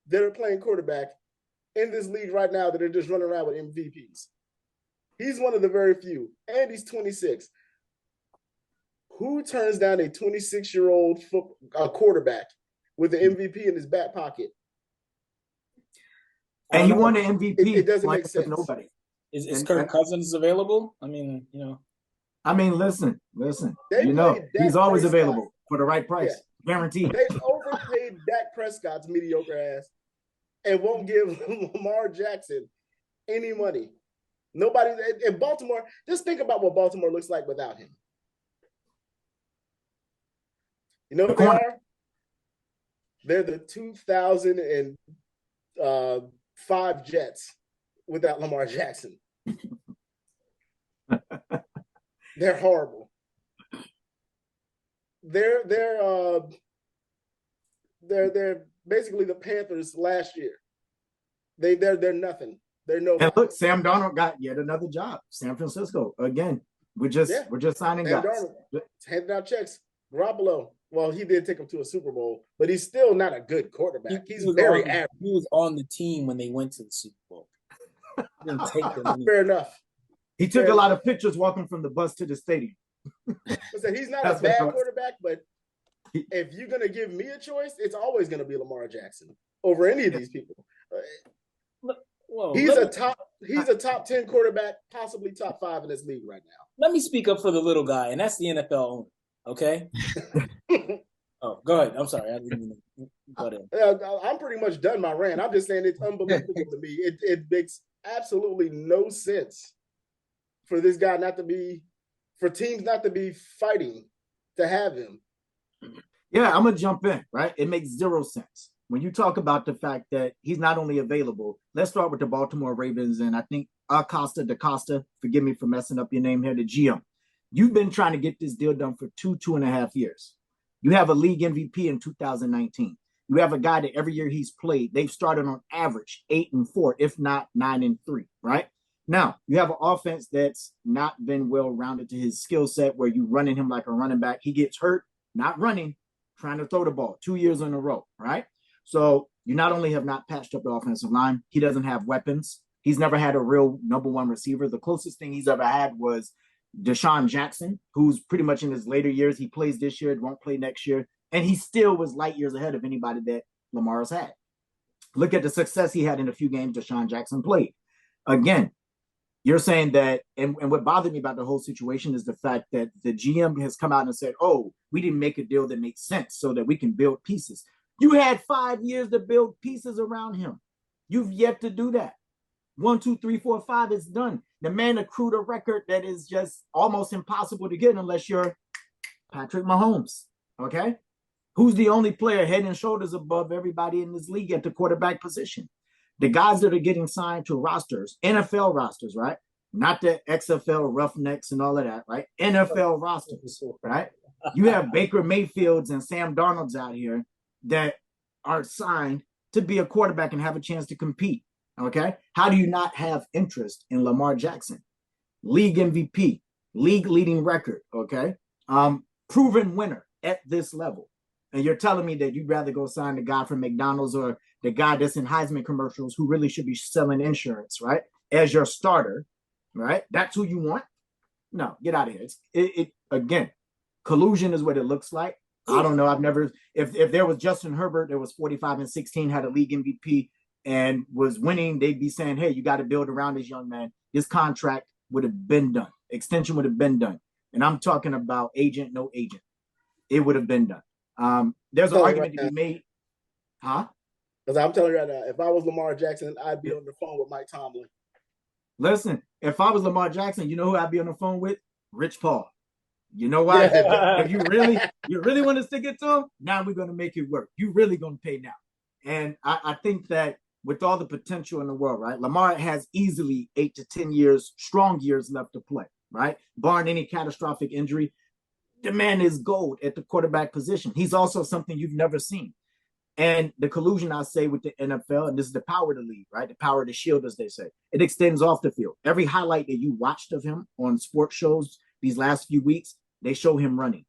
S3: that are playing quarterback in this league right now that are just running around with MVPs. He's one of the very few, and he's 26. Who turns down a 26-year-old quarterback with the MVP in his back pocket?
S1: And he won the MVP.
S3: It doesn't make sense.
S1: Nobody.
S4: Is Kirk Cousins available? I mean,
S1: listen. He's always available for the right price, guaranteed.
S3: They've overpaid Dak Prescott's mediocre ass and won't give Lamar Jackson any money. Nobody in Baltimore. Just think about what Baltimore looks like without him. You know what they are? They're the 2005 Jets without Lamar Jackson. They're horrible. They're basically the Panthers last year. They're nothing. They're nobody.
S1: And look, Sam Darnold got yet another job. San Francisco again. We're just signing
S3: Sam
S1: guys.
S3: Darnold handing out checks. Garoppolo. Well, he did take him to a Super Bowl, but he's still not a good quarterback. He's very average.
S4: He was on the team when they went to the Super Bowl. Didn't take them.
S3: Fair enough.
S1: He took a lot of pictures walking from the bus to the stadium.
S3: Listen, he's not a bad quarterback, but if you're going to give me a choice, it's always going to be Lamar Jackson over any of these people. He's a top 10 quarterback, possibly top 5 in this league right now.
S4: Let me speak up for the little guy, and that's the NFL owner. Okay. Oh, go ahead. I'm sorry. I didn't mean to.
S3: I'm pretty much done my rant. I'm just saying it's unbelievable to me. It makes absolutely no sense for this guy for teams not to be fighting to have him.
S1: Yeah, I'm gonna jump in. Right, it makes zero sense when you talk about the fact that he's not only available. Let's start with the Baltimore Ravens, and I think Acosta DeCosta. Forgive me for messing up your name here. The GM. You've been trying to get this deal done for 2.5 years. You have a league MVP in 2019. You have a guy that every year he's played, they've started on average 8-4, if not 9-3, right? Now, you have an offense that's not been well-rounded to his skill set where you running him like a running back. He gets hurt, not running, trying to throw the ball 2 years in a row, right? So you not only have not patched up the offensive line, he doesn't have weapons. He's never had a real number one receiver. The closest thing he's ever had was Deshaun Jackson, who's pretty much in his later years. He plays this year, won't play next year. And he still was light years ahead of anybody that Lamar's had. Look at the success he had in a few games Deshaun Jackson played. Again, you're saying that, and what bothered me about the whole situation is the fact that the GM has come out and said, oh, we didn't make a deal that makes sense so that we can build pieces. You had 5 years to build pieces around him. You've yet to do that. 1, 2, 3, 4, 5 is done. The man accrued a record that is just almost impossible to get unless you're Patrick Mahomes, okay? Who's the only player head and shoulders above everybody in this league at the quarterback position? The guys that are getting signed to rosters, NFL rosters, right? Not the XFL Roughnecks and all of that, right? NFL rosters, right? You have Baker Mayfields and Sam Darnolds out here that are signed to be a quarterback and have a chance to compete. Okay. How do you not have interest in Lamar Jackson? League MVP, league leading record. Okay. Proven winner at this level. And you're telling me that you'd rather go sign the guy from McDonald's or the guy that's in Heisman commercials who really should be selling insurance, right? As your starter, right? That's who you want? No, get out of here. Again, collusion is what it looks like. I don't know. I've never, if there was Justin Herbert, that was 45-16, had a league MVP, and was winning, they'd be saying, hey, you got to build around this young man. This contract would have been done. Extension would have been done. And I'm talking about agent, no agent. It would have been done. There's an argument to be made. Huh?
S3: Because I'm telling you right now, if I was Lamar Jackson, I'd be on the phone with Mike Tomlin.
S1: Listen, if I was Lamar Jackson, you know who I'd be on the phone with? Rich Paul. You know why? If you really want to stick it to him, now we're going to make it work. You really going to pay now. And I think that with all the potential in the world, right? Lamar has easily 8 to 10 years, strong years left to play, right? Barring any catastrophic injury, the man is gold at the quarterback position. He's also something you've never seen. And the collusion, I say, with the NFL, and this is the power of the league, right? The power of the shield, as they say. It extends off the field. Every highlight that you watched of him on sports shows these last few weeks, they show him running.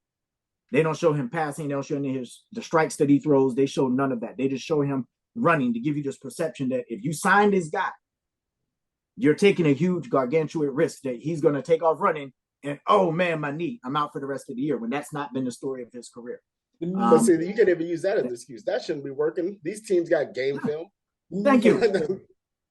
S1: They don't show him passing. They don't show any of the strikes that he throws. They show none of that. They just show him running to give you this perception that if you sign this guy, you're taking a huge gargantuan risk that he's going to take off running and, oh man, my knee, I'm out for the rest of the year, when that's not been the story of his career.
S3: But see, you can't even use that as an excuse. That shouldn't be working. These teams got game film.
S1: Thank you.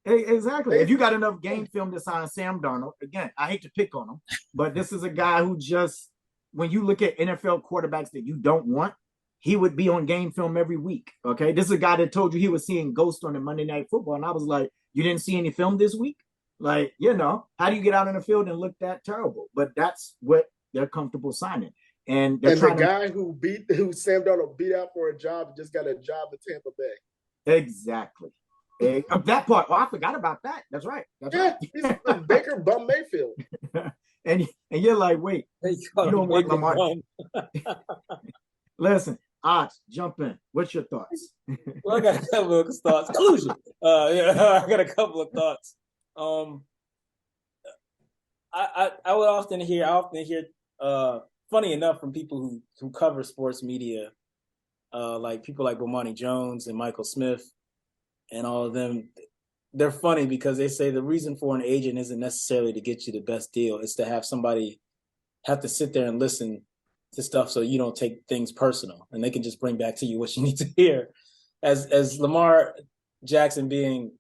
S1: Exactly. If you got enough game film to sign Sam Darnold, again, I hate to pick on him, but this is a guy who just, when you look at NFL quarterbacks that you don't want, he would be on game film every week. Okay. This is a guy that told you he was seeing ghosts on the Monday Night Football. And I was like, you didn't see any film this week? Like, how do you get out in the field and look that terrible? But that's what they're comfortable signing. And
S3: the guy who Sam Darnold beat out for a job just got a job in Tampa Bay.
S1: Exactly. That part. Oh, I forgot about that. That's right.
S3: Right. He's Baker bum Mayfield.
S1: and you're like, wait, you don't want Lamar. Listen, Ox, jump in. What's your thoughts?
S4: Well, I got a couple of thoughts. Conclusion. I got a couple of thoughts. I often hear, funny enough, from people who cover sports media, like people like Bomani Jones and Michael Smith and all of them. They're funny because they say the reason for an agent isn't necessarily to get you the best deal. It's to have somebody have to sit there and listen to stuff so you don't take things personal, and they can just bring back to you what you need to hear. As Lamar Jackson being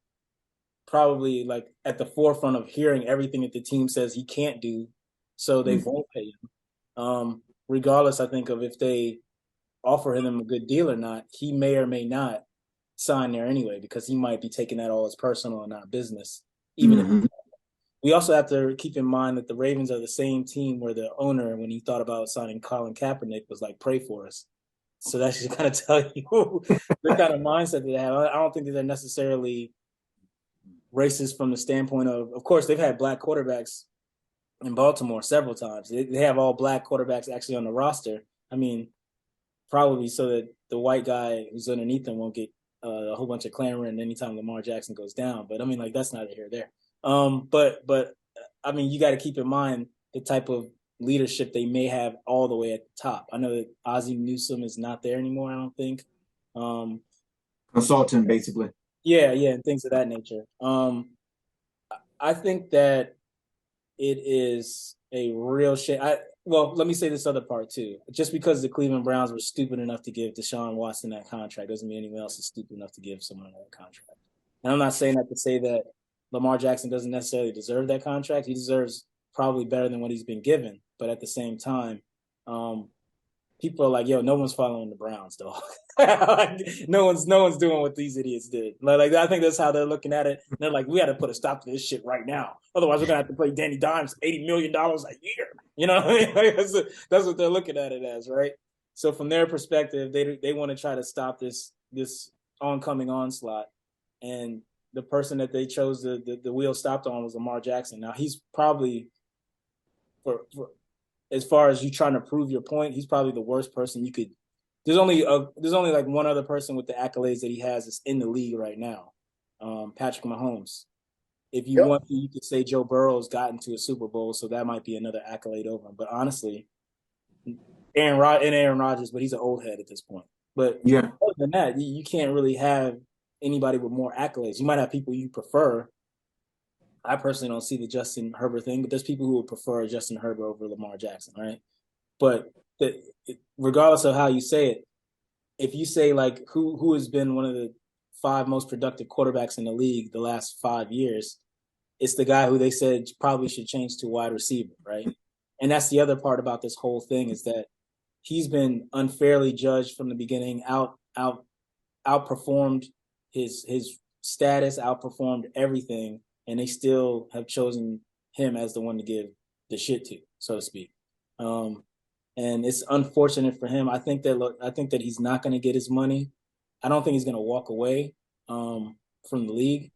S4: probably like at the forefront of hearing everything that the team says he can't do, so they won't pay him. Regardless, I think, of if they offer him a good deal or not, he may or may not sign there anyway, because he might be taking that all as personal and not business. Even if we also have to keep in mind that the Ravens are the same team where the owner, when he thought about signing Colin Kaepernick, was like, pray for us. So that should kind of tell you the kind of mindset they have. I don't think that they're necessarily racist from the standpoint of course, they've had black quarterbacks in Baltimore several times. They have all black quarterbacks actually on the roster. I mean, probably so that the white guy who's underneath them won't get a whole bunch of clamoring anytime Lamar Jackson goes down. But I mean, like, that's neither here nor there. But I mean, you got to keep in mind the type of leadership they may have all the way at the top. I know that Ozzie Newsome is not there anymore, I don't think.
S1: Consultant, basically.
S4: Yeah, and things of that nature. I think that it is a real shame. Well, let me say this other part too. Just because the Cleveland Browns were stupid enough to give Deshaun Watson that contract doesn't mean anyone else is stupid enough to give someone that contract. And I'm not saying that to say that Lamar Jackson doesn't necessarily deserve that contract. He deserves probably better than what he's been given. But at the same time, people are like, yo, no one's following the Browns, though. Like, no one's doing what these idiots did. Like, I think that's how they're looking at it. And they're like, we got to put a stop to this shit right now. Otherwise, we're going to have to pay Danny Dimes $80 million a year. You know what I mean? Like, that's what they're looking at it as, right? So from their perspective, they want to try to stop this oncoming onslaught. And the person that they chose the wheel stopped on was Lamar Jackson. Now, he's probably, for as far as you trying to prove your point, he's probably the worst person you could. There's only like one other person with the accolades that he has that's in the league right now, Patrick Mahomes. If you want to, you could say Joe Burrow's gotten to a Super Bowl, so that might be another accolade over him. But honestly, Aaron Rodgers, but he's an old head at this point. But other than that, you can't really have anybody with more accolades. You might have people you prefer. I personally don't see the Justin Herbert thing, but there's people who would prefer Justin Herbert over Lamar Jackson, right? But regardless of how you say it, if you say like who has been one of the 5 most productive quarterbacks in the league the last 5 years, it's the guy who they said probably should change to wide receiver, right? And that's the other part about this whole thing, is that he's been unfairly judged from the beginning, outperformed his status, outperformed everything, and they still have chosen him as the one to give the shit to, so to speak. And it's unfortunate for him. I think that he's not going to get his money. I don't think he's going to walk away from the league,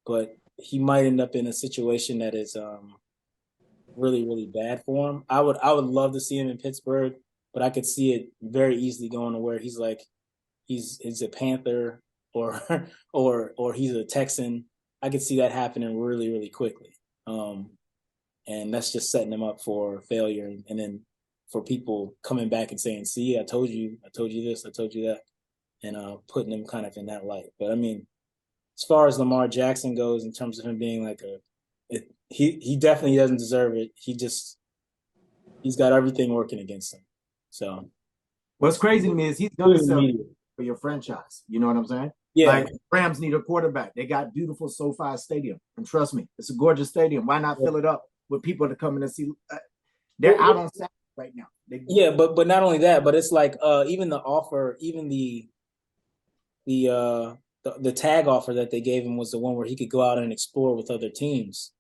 S4: but he might end up in a situation that is really, really bad for him. I would love to see him in Pittsburgh, but I could see it very easily going to where he's a Panther or he's a Texan. I could see that happening really, really quickly. And that's just setting him up for failure. And then for people coming back and saying, see, I told you this, I told you that. and putting him kind of in that light. But I mean, as far as Lamar Jackson goes, in terms of him being like he definitely doesn't deserve it. He's got everything working against him. So
S1: what's crazy to me is he's gonna sell for your franchise. You know what I'm saying?
S4: Yeah.
S1: Like Rams need a quarterback. They got beautiful SoFi Stadium, and trust me, it's a gorgeous stadium. Why not fill it up with people to come in and see? They're out on Saturday right now.
S4: But not only that, but it's like even the offer, even the tag offer that they gave him was the one where he could go out and explore with other teams,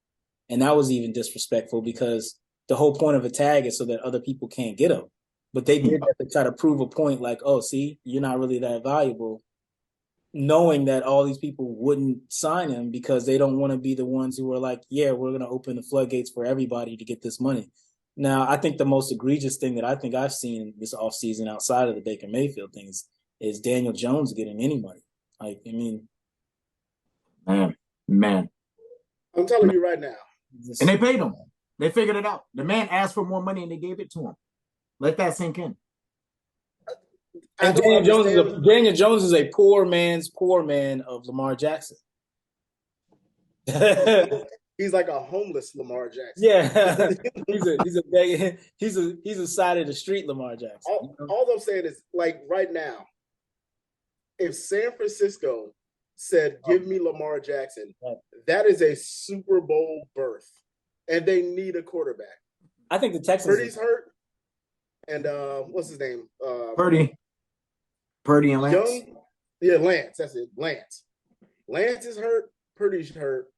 S4: and that was even disrespectful because the whole point of a tag is so that other people can't get him. But they did that to try to prove a point, like, oh, see, you're not really that valuable, knowing that all these people wouldn't sign him because they don't want to be the ones who are like, yeah, we're going to open the floodgates for everybody to get this money. Now, I think the most egregious thing that I think I've seen this offseason outside of the Baker Mayfield things is Daniel Jones getting any money. Like, I mean,
S1: man,
S3: I'm telling you right now.
S1: And they paid him. They figured it out. The man asked for more money and they gave it to him. Let that sink in.
S4: And Daniel Jones is a poor man's poor man of Lamar Jackson.
S3: He's like a homeless Lamar Jackson.
S4: Yeah, he's a side of the street Lamar Jackson.
S3: All I'm saying is, like, right now, if San Francisco said, "Give me Lamar Jackson," that is a Super Bowl berth, and they need a quarterback.
S4: I think the Texans.
S3: Purdy's hurt, and what's his name?
S1: Purdy and Lance.
S3: Lance. That's it. Lance is hurt. Purdy's hurt.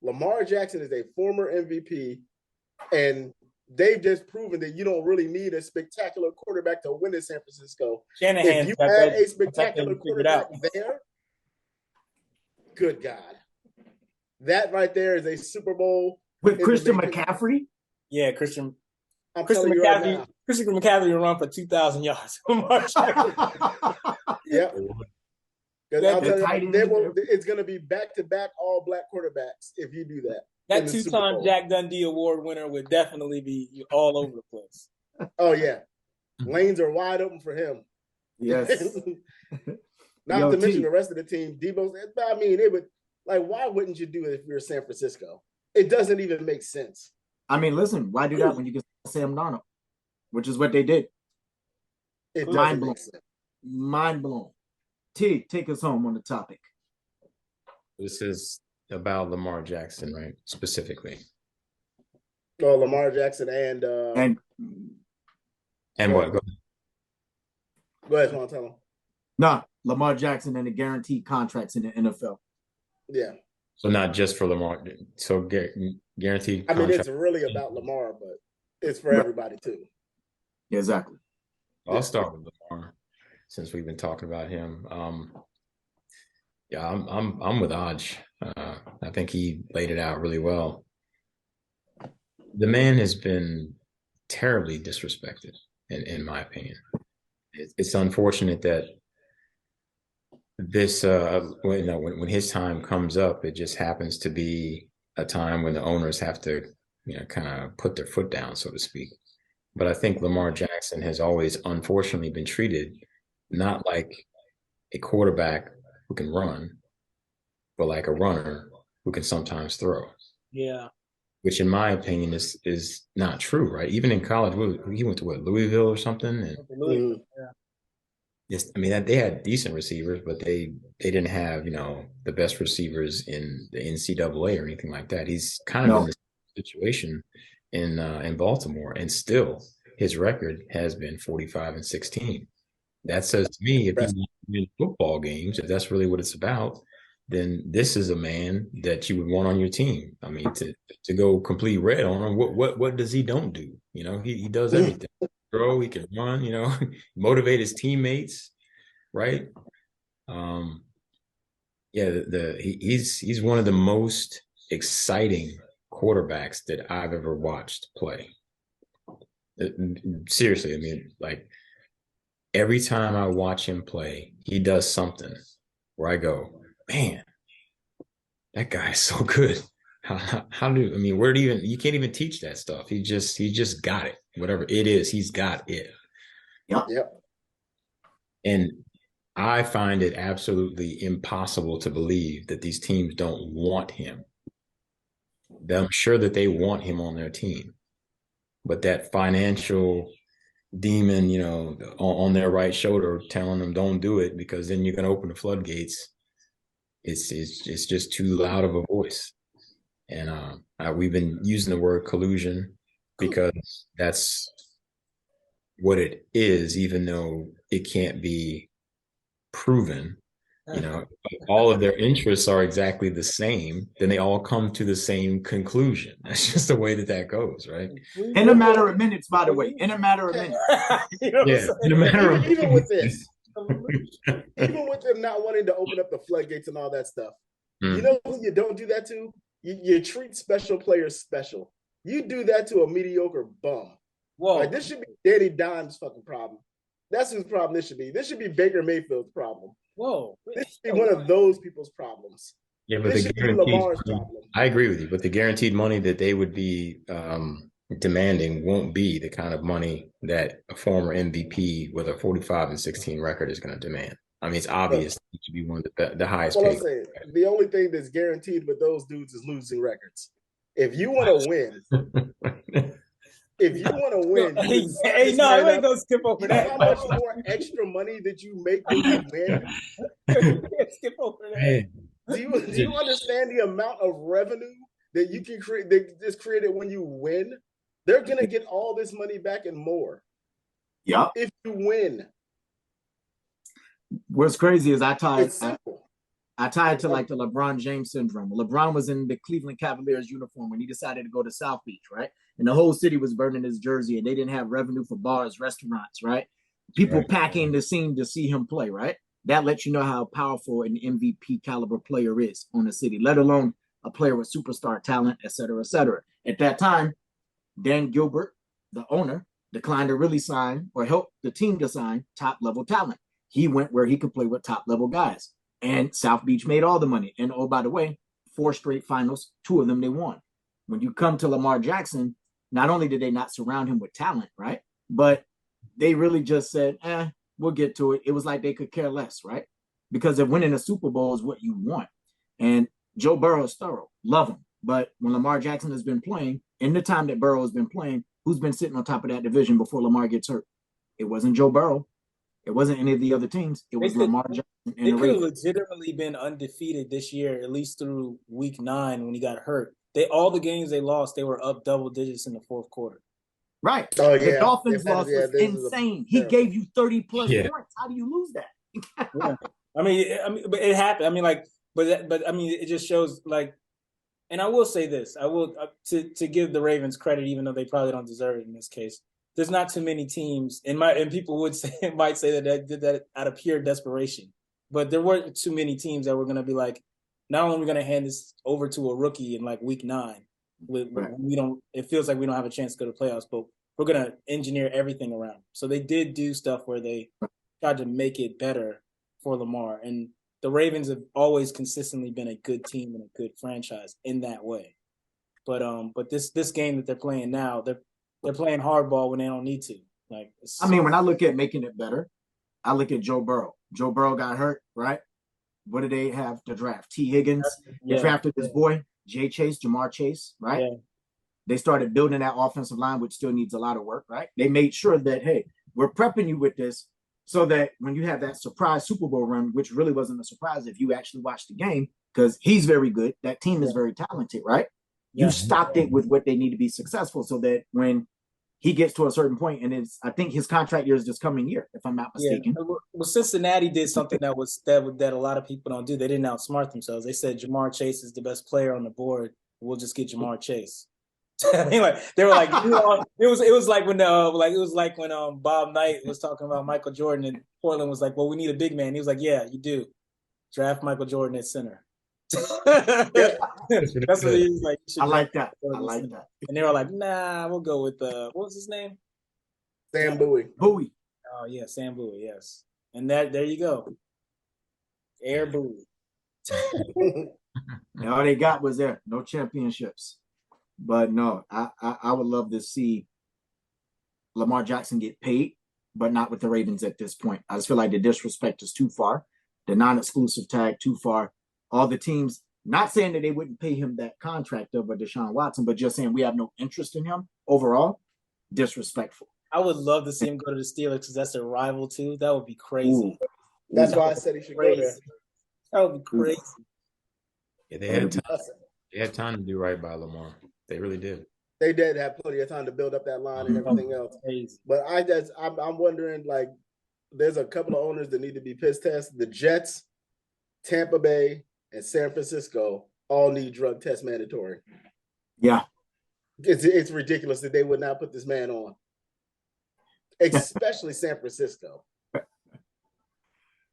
S3: Lamar Jackson is a former MVP, and they've just proven that you don't really need a spectacular quarterback to win in San Francisco.
S4: Shanahan,
S3: if you had a spectacular quarterback there, good God. That right there is a Super Bowl.
S1: With Christian McCaffrey?
S4: Yeah, Christian
S3: McCaffrey. Right,
S4: Christian McCaffrey will run for 2,000 yards.
S3: Yep. It's going to be back-to-back all-black quarterbacks if you do that.
S4: That two-time Jack Dundee Award winner would definitely be all over the place.
S3: Oh, yeah. Lanes are wide open for him.
S1: Yes.
S3: Not to mention the rest of the team. Debo, I mean, it would, like, why wouldn't you do it if you're San Francisco? It doesn't even make sense.
S1: I mean, listen, why do that when you get Sam Darnold, which is what they did? Mind blown. Mind blown. T, take us home on the topic.
S2: This is about Lamar Jackson, right? Specifically.
S3: Oh, Lamar Jackson and
S2: what?
S3: Go ahead, Juan, tell him.
S1: Nah, Lamar Jackson and the guaranteed contracts in the NFL.
S3: Yeah.
S2: So not just for Lamar. So guaranteed contract.
S3: I mean, it's really about Lamar, but it's for everybody too.
S1: Yeah, exactly.
S2: I'll start with Lamar since we've been talking about him. I'm with Aj. I think he laid it out really well. The man has been terribly disrespected, in my opinion. It's unfortunate that this, when his time comes up, it just happens to be a time when the owners have to, kind of put their foot down, so to speak. But I think Lamar Jackson has always, unfortunately, been treated not like a quarterback who can run, but like a runner who can sometimes throw.
S4: Yeah.
S2: Which, in my opinion, is not true, right? Even in college, he went to Louisville or something. And I mean, they had decent receivers, but they didn't have, the best receivers in the NCAA or anything like that. He's kind of in this situation in Baltimore, and still his record has been 45-16. That says to me, if you win football games, if that's really what it's about, then this is a man that you would want on your team. I mean, to go complete red on him, what does he don't do? He does everything. Throw, he can run, motivate his teammates, right? He's one of the most exciting quarterbacks that I've ever watched play. Seriously, I mean, like, every time I watch him play, he does something where I go, man, that guy is so good. You can't even teach that stuff. He just got it. Whatever it is, he's got it.
S1: Yep.
S2: And I find it absolutely impossible to believe that these teams don't want him. I'm sure that they want him on their team, but that financial demon, on their right shoulder telling them don't do it because then you're going to open the floodgates. It's just too loud of a voice. And we've been using the word collusion because that's what it is, even though it can't be proven. All of their interests are exactly the same, then they all come to the same conclusion. That's just the way that goes, right?
S1: In a matter of minutes, by the way. In a matter of minutes.
S2: Yeah, in a matter of
S3: even with this, even with them not wanting to open up the floodgates and all that stuff, you know who you don't do that to? You treat special players special. You do that to a mediocre bum.
S4: Whoa.
S3: Like, this should be Danny Dimes' fucking problem. That's whose problem this should be. This should be Baker Mayfield's problem.
S4: Whoa.
S3: This should be one of those people's problems.
S2: Yeah, but
S3: this
S2: the
S3: should be
S2: guaranteed
S3: Lamar's
S2: money,
S3: problem.
S2: I agree with you, but the guaranteed money that they would be demanding won't be the kind of money that a former MVP with a 45-16 record is going to demand. I mean, it's obvious that he should be one of the highest paid.
S3: I'm saying, the only thing that's guaranteed with those dudes is losing records. If you want to win,
S4: hey, no, I ain't gonna skip over that.
S3: How much more extra money that you make when you win?
S4: Skip over that.
S3: Do you understand the amount of revenue that you can create that is created when you win? They're gonna get all this money back and more.
S1: Yeah.
S3: If you win.
S1: What's crazy is I tied it to like the LeBron James syndrome. LeBron was in the Cleveland Cavaliers uniform when he decided to go to South Beach, right? And the whole city was burning his jersey and they didn't have revenue for bars, restaurants, right? People packing the scene to see him play, right? That lets you know how powerful an MVP caliber player is on the city, let alone a player with superstar talent, et cetera, et cetera. At that time, Dan Gilbert, the owner, declined to really sign or help the team to sign top-level talent. He went where he could play with top-level guys. And South Beach made all the money. And oh, by the way, 4 straight finals, 2 of them they won. When you come to Lamar Jackson, not only did they not surround him with talent, right? But they really just said, we'll get to it. It was like they could care less, right? Because if winning a Super Bowl is what you want. And Joe Burrow is thorough. Love him. But when Lamar Jackson has been playing, in the time that Burrow has been playing, who's been sitting on top of that division before Lamar gets hurt? It wasn't Joe Burrow. It wasn't any of the other teams. It was Lamar Jackson.
S4: They could have legitimately been undefeated this year, at least through week 9 when he got hurt. All the games they lost, they were up double digits in the fourth quarter.
S1: Right.
S3: Oh, yeah.
S1: The Dolphins loss was insane. He gave you 30 plus points. How do you lose that?
S4: Yeah. I mean, but it happened. I mean, but I mean, it just shows and I will say this. I will to give the Ravens credit, even though they probably don't deserve it in this case. There's not too many teams, and people might say that they did that out of pure desperation, but there weren't too many teams that were going to be like, not only are we going to hand this over to a rookie in like week 9, it feels like we don't have a chance to go to playoffs, but we're going to engineer everything around. So they did do stuff where they tried to make it better for Lamar, and the Ravens have always consistently been a good team and a good franchise in that way. But this game that they're playing now, they're playing hardball when they don't need to.
S1: When I look at making it better, I look at Joe Burrow. Joe Burrow got hurt, right? What did they have to draft? T. Higgins. They drafted this boy, Jamar Chase, right? Yeah. They started building that offensive line, which still needs a lot of work, right? They made sure that, hey, we're prepping you with this so that when you have that surprise Super Bowl run, which really wasn't a surprise if you actually watched the game, because he's very good. That team is very talented, right? You stopped it with what they need to be successful so that when he gets to a certain point, and I think his contract year is this coming year, if I'm not mistaken.
S4: Yeah. Well, Cincinnati did something that a lot of people don't do. They didn't outsmart themselves. They said Jamar Chase is the best player on the board. We'll just get Jamar Chase. Anyway, they were like, it was like when Bob Knight was talking about Michael Jordan, and Portland was like, well, we need a big man. He was like, yeah, you do. Draft Michael Jordan at center. That's what he was like.
S1: I like that.
S4: And they were like, nah, we'll go with what was his name?
S3: Sam Bowie.
S1: Bowie.
S4: Oh yeah, Sam Bowie, yes. And there you go. Air Bowie.
S1: And all they got was there. No championships. But no, I would love to see Lamar Jackson get paid but not with the Ravens at this point. I just feel like the disrespect is too far. The non-exclusive tag too far. All the teams, not saying that they wouldn't pay him that contract over Deshaun Watson, but just saying we have no interest in him overall. Disrespectful.
S4: I would love to see him go to the Steelers because that's their rival too. That would be crazy.
S1: Ooh.
S3: That's why I said he should go there.
S4: That would be crazy.
S2: Yeah, they had time to do right by Lamar. They really did.
S3: They did have plenty of time to build up that line and everything else.
S4: Crazy.
S3: But I'm wondering, like, there's a couple of owners that need to be piss test. The Jets, Tampa Bay, and San Francisco all need drug test mandatory.
S1: Yeah.
S3: It's ridiculous that they would not put this man on, especially San Francisco.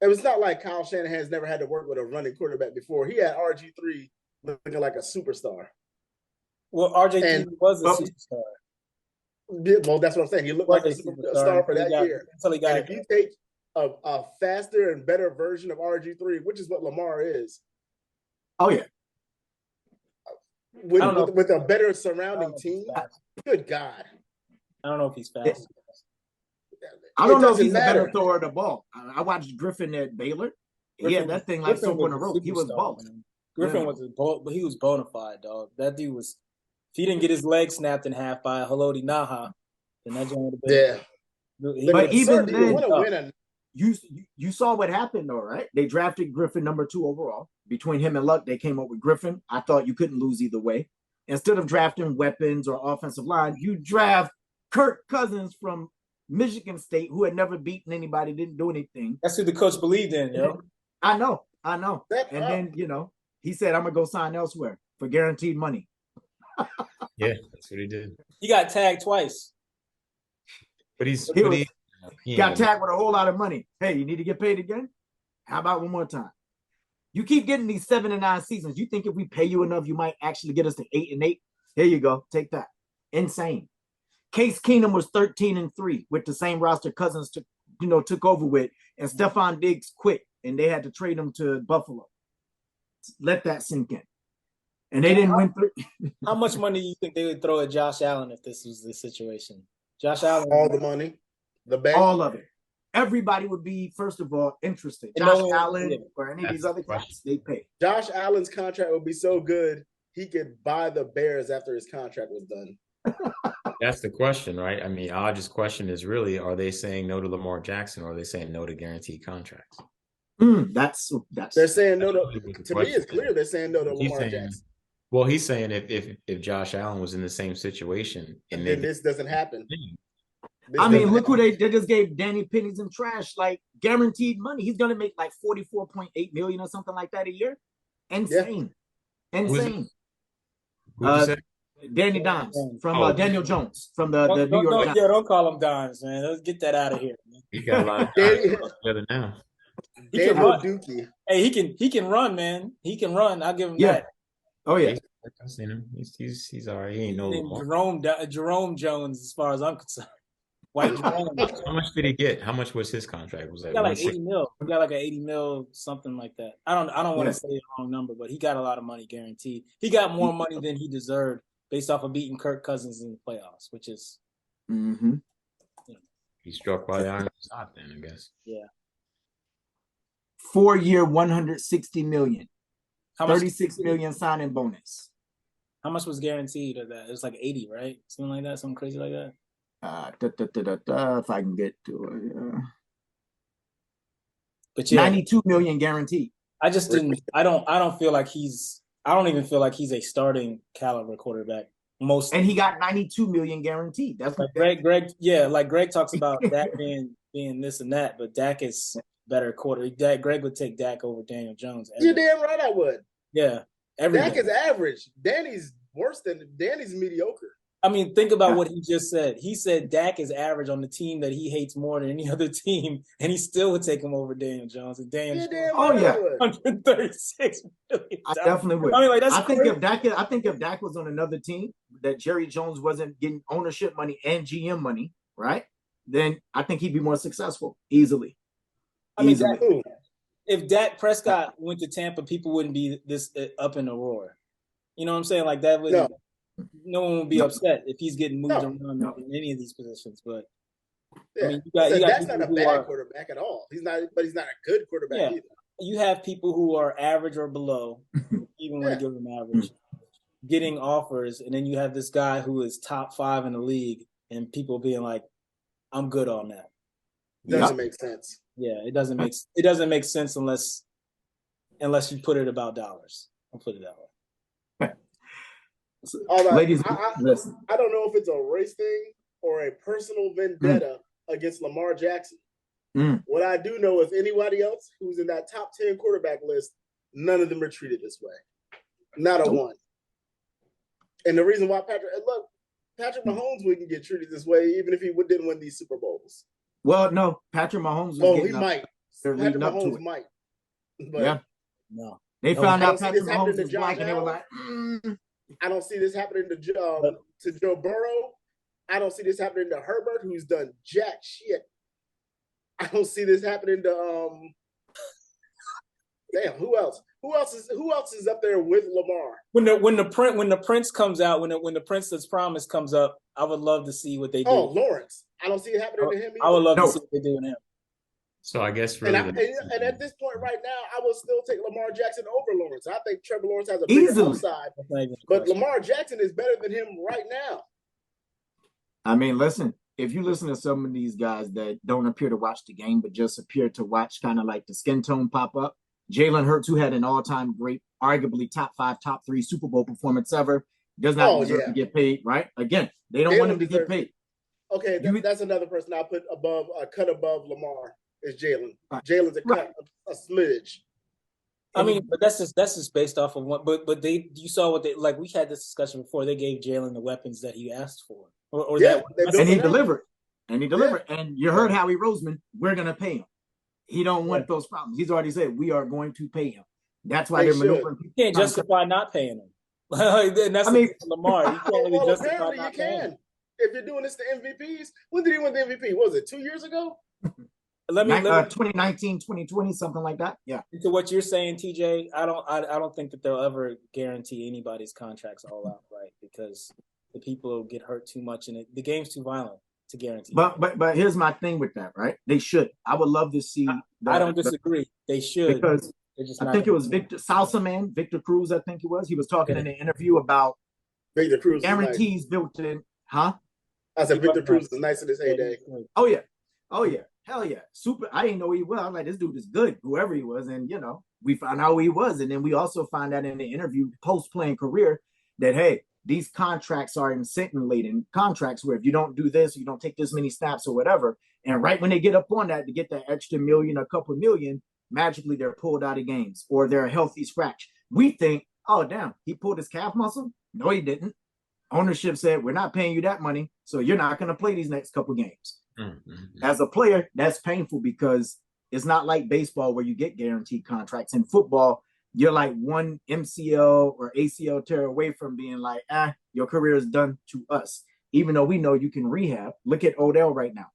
S3: It was not like Kyle Shanahan's never had to work with a running quarterback before. He had RG3 looking like a superstar.
S4: Well, RG3 was a superstar.
S3: Well, that's what I'm saying. He looked like a superstar for that year. And if you take a faster and better version of RG3, which is what Lamar is.
S1: Oh, yeah.
S3: With a better surrounding team, good God.
S4: I don't know if he's fast.
S1: I don't know if he's a better thrower of the ball. I watched Griffin at Baylor. That thing like soap on the rope. He was balling.
S4: Griffin he was bona fide, dog. That dude was. If he didn't get his leg snapped in half by a Haloti Naha, then that joint would have been.
S3: Yeah.
S1: But even then, you saw what happened, though, right? They drafted Griffin number 2 overall. Between him and Luck, they came up with Griffin. I thought you couldn't lose either way. Instead of drafting weapons or offensive line, you draft Kirk Cousins from Michigan State, who had never beaten anybody, didn't do anything.
S4: That's who the coach believed in, yo.
S1: I know. And then, he said, I'm going to go sign elsewhere for guaranteed money.
S2: Yeah, that's what he did.
S4: He got tagged twice.
S2: But he
S1: got tagged with a whole lot of money. Hey, you need to get paid again? How about one more time? You keep getting these 7 and 9 seasons. You think if we pay you enough, you might actually get us to 8 and 8? Here you go. Take that. Insane. Case Keenum was 13 and 3 with the same roster Cousins took over with, and Stephon Diggs quit, and they had to trade him to Buffalo. Let that sink in. And they didn't win through.
S4: How much money do you think they would throw at Josh Allen if this was the situation? Josh Allen,
S3: all the money, the bank,
S1: all of it. Everybody would be, first of all, interested. Josh Allen or any of these other guys, they pay.
S3: Josh Allen's contract would be so good he could buy the Bears after his contract was done.
S2: That's the question, right? I mean, Hodge's question is really: are they saying no to Lamar Jackson, or are they saying no to guaranteed contracts?
S1: That's
S3: they're saying no to. To me, it's clear they're saying no to Lamar Jackson.
S2: Well, he's saying if Josh Allen was in the same situation
S3: and then this doesn't happen.
S1: Look who they just gave Danny Pennies and Trash like guaranteed money. He's gonna make like $44.8 million or something like that a year. Insane.
S3: Yeah.
S1: Insane. Danny Dimes from Daniel Jones from the New York Giants.
S4: Yeah, don't call him Dimes, man. Let's get that out of here. Man.
S2: He got a lot of together now.
S4: He can run. Dookie. Hey, he can run, man. He can run. I'll give him that.
S1: Oh yeah.
S2: I've seen him. He's all right. He ain't no
S4: Jerome Jones, as far as I'm concerned. White Jerome.
S2: How much did he get? How much was his contract? Was that?
S4: He got like 80 mil. He got like an 80 mil, something like that. I don't want to say the wrong number, but he got a lot of money guaranteed. He got more money than he deserved based off of beating Kirk Cousins in the playoffs, which is.
S2: He struck by the iron shot then, I guess.
S4: Yeah.
S1: 4-year, $160 million.
S4: How much?
S1: $36 million signing bonus.
S4: How much was guaranteed of that? It was like 80, right? Something like that, something crazy like that.
S1: If I can get to it.
S4: But yeah,
S1: $92 million guaranteed.
S4: I just didn't. I don't feel like he's. I don't even feel like he's a starting caliber quarterback.
S1: And he got $92 million guaranteed. That's
S4: like Greg. Yeah, like Greg talks about Dak being this and that, but Dak is better quarter. Greg would take Dak over Daniel Jones.
S3: You're damn right I would.
S4: Yeah.
S3: Dak is average. Danny's mediocre.
S4: I mean, think about what he just said. He said Dak is average on the team that he hates more than any other team, and he still would take him over Daniel Jones. And Daniel Jones, $136 million.
S1: I definitely would.
S4: I mean, like that's.
S1: I think if Dak was on another team that Jerry Jones wasn't getting ownership money and GM money, right? Then I think he'd be more successful easily.
S4: I mean, if Dak Prescott went to Tampa, people wouldn't be this up in a roar. You know what I'm saying? Like that would. No one would be upset if he's getting moved around in any of these positions. But
S3: Yeah.
S4: I mean, you got
S3: that's not a
S4: people who
S3: bad
S4: are
S3: quarterback at all. He's not a good quarterback either.
S4: You have people who are average or below, even want to give them average, getting offers, and then you have this guy who is top 5 in the league, and people being like, "I'm good on that."
S3: Doesn't make sense.
S4: Yeah, it doesn't make sense unless you put it about dollars. I'll put it that way.
S1: Ladies,
S3: listen. I don't know if it's a race thing or a personal vendetta against Lamar Jackson. What I do know is anybody else who's in that top 10 quarterback list, none of them are treated this way. Not a one. And the reason why Patrick Mahomes wouldn't get treated this way, even if he didn't win these Super Bowls.
S1: Well, no, Patrick Mahomes.
S3: He might. Patrick Mahomes might. But
S4: no.
S1: They found out Patrick Mahomes was black, and they were like,
S3: I don't see this happening to Joe Burrow. I don't see this happening to Herbert, who's done jack shit. I don't see this happening to damn, who else? Who else is up there with Lamar?
S4: When the prince comes out, when the Prince That's Promised comes up, I would love to see what they do.
S3: Oh, Lawrence. I don't see it happening to him either.
S4: I would love to see what they do with him.
S2: So I guess really
S3: and at this point right now, I will still take Lamar Jackson over Lawrence. I think Trevor Lawrence has a bigger upside, but Lamar Jackson is better than him right now.
S1: I mean, listen, if you listen to some of these guys that don't appear to watch the game, but just appear to watch kind of like the skin tone pop up, Jalen Hurts, who had an all-time great, arguably top 5, top 3 Super Bowl performance ever, does not deserve to get paid, right? Again, they don't want him to get paid.
S3: Okay, that's another person I put above, a cut above Lamar is Jalen. Jalen's a cut, a smidge.
S4: I mean, but that's just based off of what. But you saw what they like. We had this discussion before. They gave Jalen the weapons that he asked for,
S1: and he delivered. And he delivered. And you heard Howie Roseman. We're gonna pay him. He don't want those problems. He's already said we are going to pay him. That's why they're maneuvering.
S4: You can't justify not paying him. That's Lamar. You can't really justify not paying him.
S3: If you're doing this to MVPs, when did he win the MVP? What was it 2 years ago?
S1: 2019, 2020, something like that. Yeah.
S4: To what you're saying, TJ, I don't think that they'll ever guarantee anybody's contracts all out, right? Because the people will get hurt too much, and the game's too violent to guarantee.
S1: But here's my thing with that, right? They should. I would love to see.
S4: I don't disagree. They should,
S1: because I think it was Victor Cruz. I think it was. He was talking in an interview about
S3: Victor Cruz
S1: guarantees built in. Huh?
S3: I said Victor Cruz is nice in his heyday.
S1: Oh yeah. Hell yeah. Super. I didn't know he was. I'm like, this dude is good, whoever he was. And, we found out who he was. And then we also find out in the interview, post-playing career, that, hey, these contracts are incentive-laden contracts where if you don't do this, you don't take this many snaps or whatever. And right when they get up on that to get that extra million, a couple million, magically they're pulled out of games or they're a healthy scratch. We think, oh, damn, he pulled his calf muscle? No, he didn't. Ownership said, we're not paying you that money, so you're not going to play these next couple games. Mm-hmm. As a player, that's painful because it's not like baseball where you get guaranteed contracts. In football, you're like one MCL or ACL tear away from being like, your career is done to us. Even though we know you can rehab. Look at Odell right now.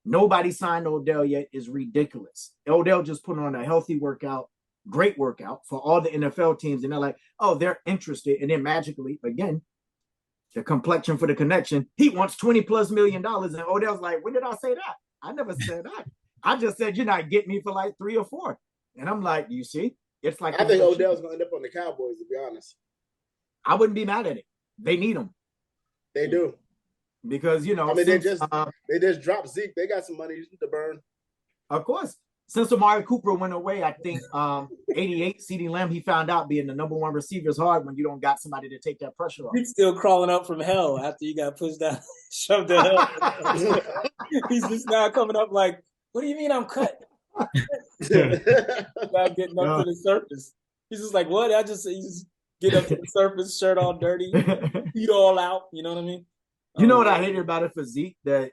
S1: Nobody signed Odell yet is ridiculous. Odell just put on a healthy workout, great workout for all the NFL teams. And they're like, oh, they're interested. And then magically, again, the complexion for the connection, he wants $20+ million. And Odell's like, when did I say that? I never said that. I just said, you're not getting me for like 3 or 4. And I'm like, you see? It's like
S3: I think Odell's going to end up on the Cowboys, to be honest.
S1: I wouldn't be mad at it. They need him.
S3: They do.
S1: Because,
S3: I mean, they just dropped Zeke. They got some money to burn.
S1: Of course. Since Amari Cooper went away, I think 88, CeeDee Lamb, he found out being the number 1 receiver is hard when you don't got somebody to take that pressure off.
S4: He's still crawling up from hell after you got pushed down, shoved to hell. He's just now coming up like, what do you mean I'm cut? Without getting up to the surface. He's just like, what? He's get up to the surface, shirt all dirty, feet all out. You know what I mean?
S1: You know what I hated about it for Zeke? That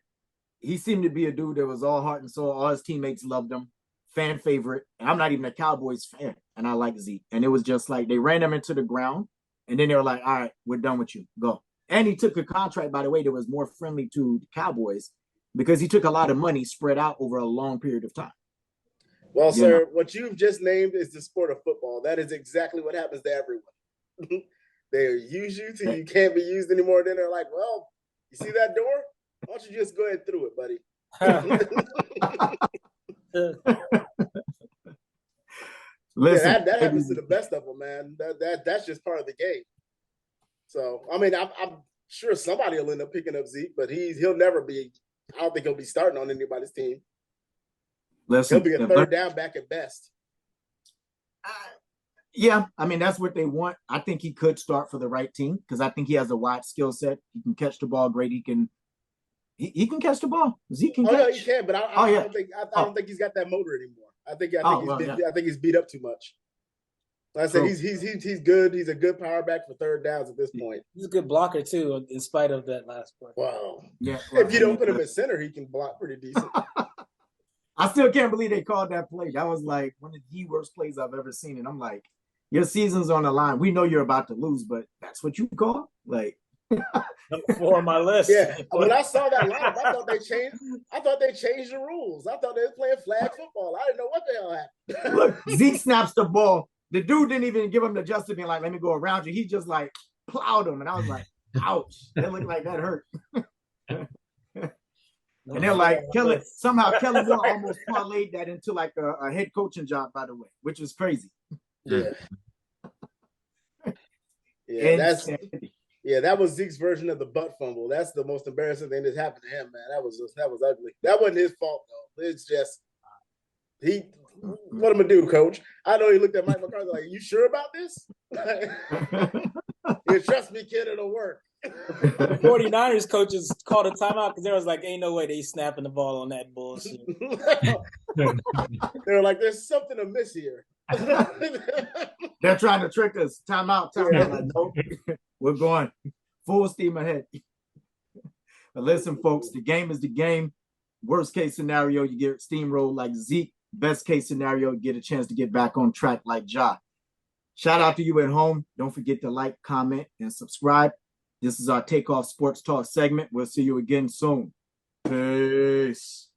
S1: he seemed to be a dude that was all heart and soul. All his teammates loved him. Fan favorite. And I'm not even a Cowboys fan. And I like Zeke. And it was just like they ran him into the ground. And then they were like, all right, we're done with you. Go. And he took a contract, by the way, that was more friendly to the Cowboys because he took a lot of money spread out over a long period of time.
S3: Well, sir, what you've just named is the sport of football. That is exactly what happens to everyone. They use you till you can't be used anymore. Then they're like, well, you see that door? Why don't you just go ahead through it, buddy?
S1: Listen,
S3: yeah, that happens to the best of them, man. That's just part of the game. So I mean, I'm sure somebody will end up picking up Zeke, but he'll never be. I don't think he'll be starting on anybody's team.
S1: listen,
S3: He'll be a third down back at best.
S1: Yeah, I mean that's what they want. I think he could start for the right team because I think he has a wide skill set. He can catch the ball great. He can catch the ball. Zeke can catch.
S3: Yeah, he can, but I don't think he's got that motor anymore. I think he's beat up too much. Like I said, he's good. He's a good power back for third downs at this point.
S4: He's a good blocker too, in spite of that last play.
S3: Wow.
S1: Yeah.
S3: If you don't put him at center, he can block pretty decent.
S1: I still can't believe they called that play. That was like one of the worst plays I've ever seen. And I'm like, your season's on the line. We know you're about to lose, but that's what you call? Like
S4: Number 4 on my list.
S3: Yeah. When I saw that lineup, I thought they changed the rules. I thought they were playing flag football. I didn't know what the hell happened.
S1: Look, Zeke snaps the ball. The dude didn't even give him the justice being like, let me go around you. He just like plowed him. And I was like, ouch. That looked like that hurt. And they're like, Kellen Moore almost parlayed that into like a head coaching job, by the way, which was crazy.
S3: Yeah. Yeah, that was Zeke's version of the butt fumble. That's the most embarrassing thing that's happened to him, man. That was ugly. That wasn't his fault though. It's just what am I do, coach? I know he looked at Mike McCarthy like, you sure about this? You trust me, kid, it'll work.
S4: The 49ers coaches called a timeout because they was like, ain't no way they snapping the ball on that bullshit.
S3: They were like, there's something amiss here.
S1: They're trying to trick us. Timeout. Like, nope. We're going full steam ahead. But listen, folks, the game is the game. Worst case scenario, you get steamrolled like Zeke. Best case scenario, you get a chance to get back on track like Ja. Shout out to you at home. Don't forget to like, comment, and subscribe. This is our Takeoff Sports Talk segment. We'll see you again soon. Peace.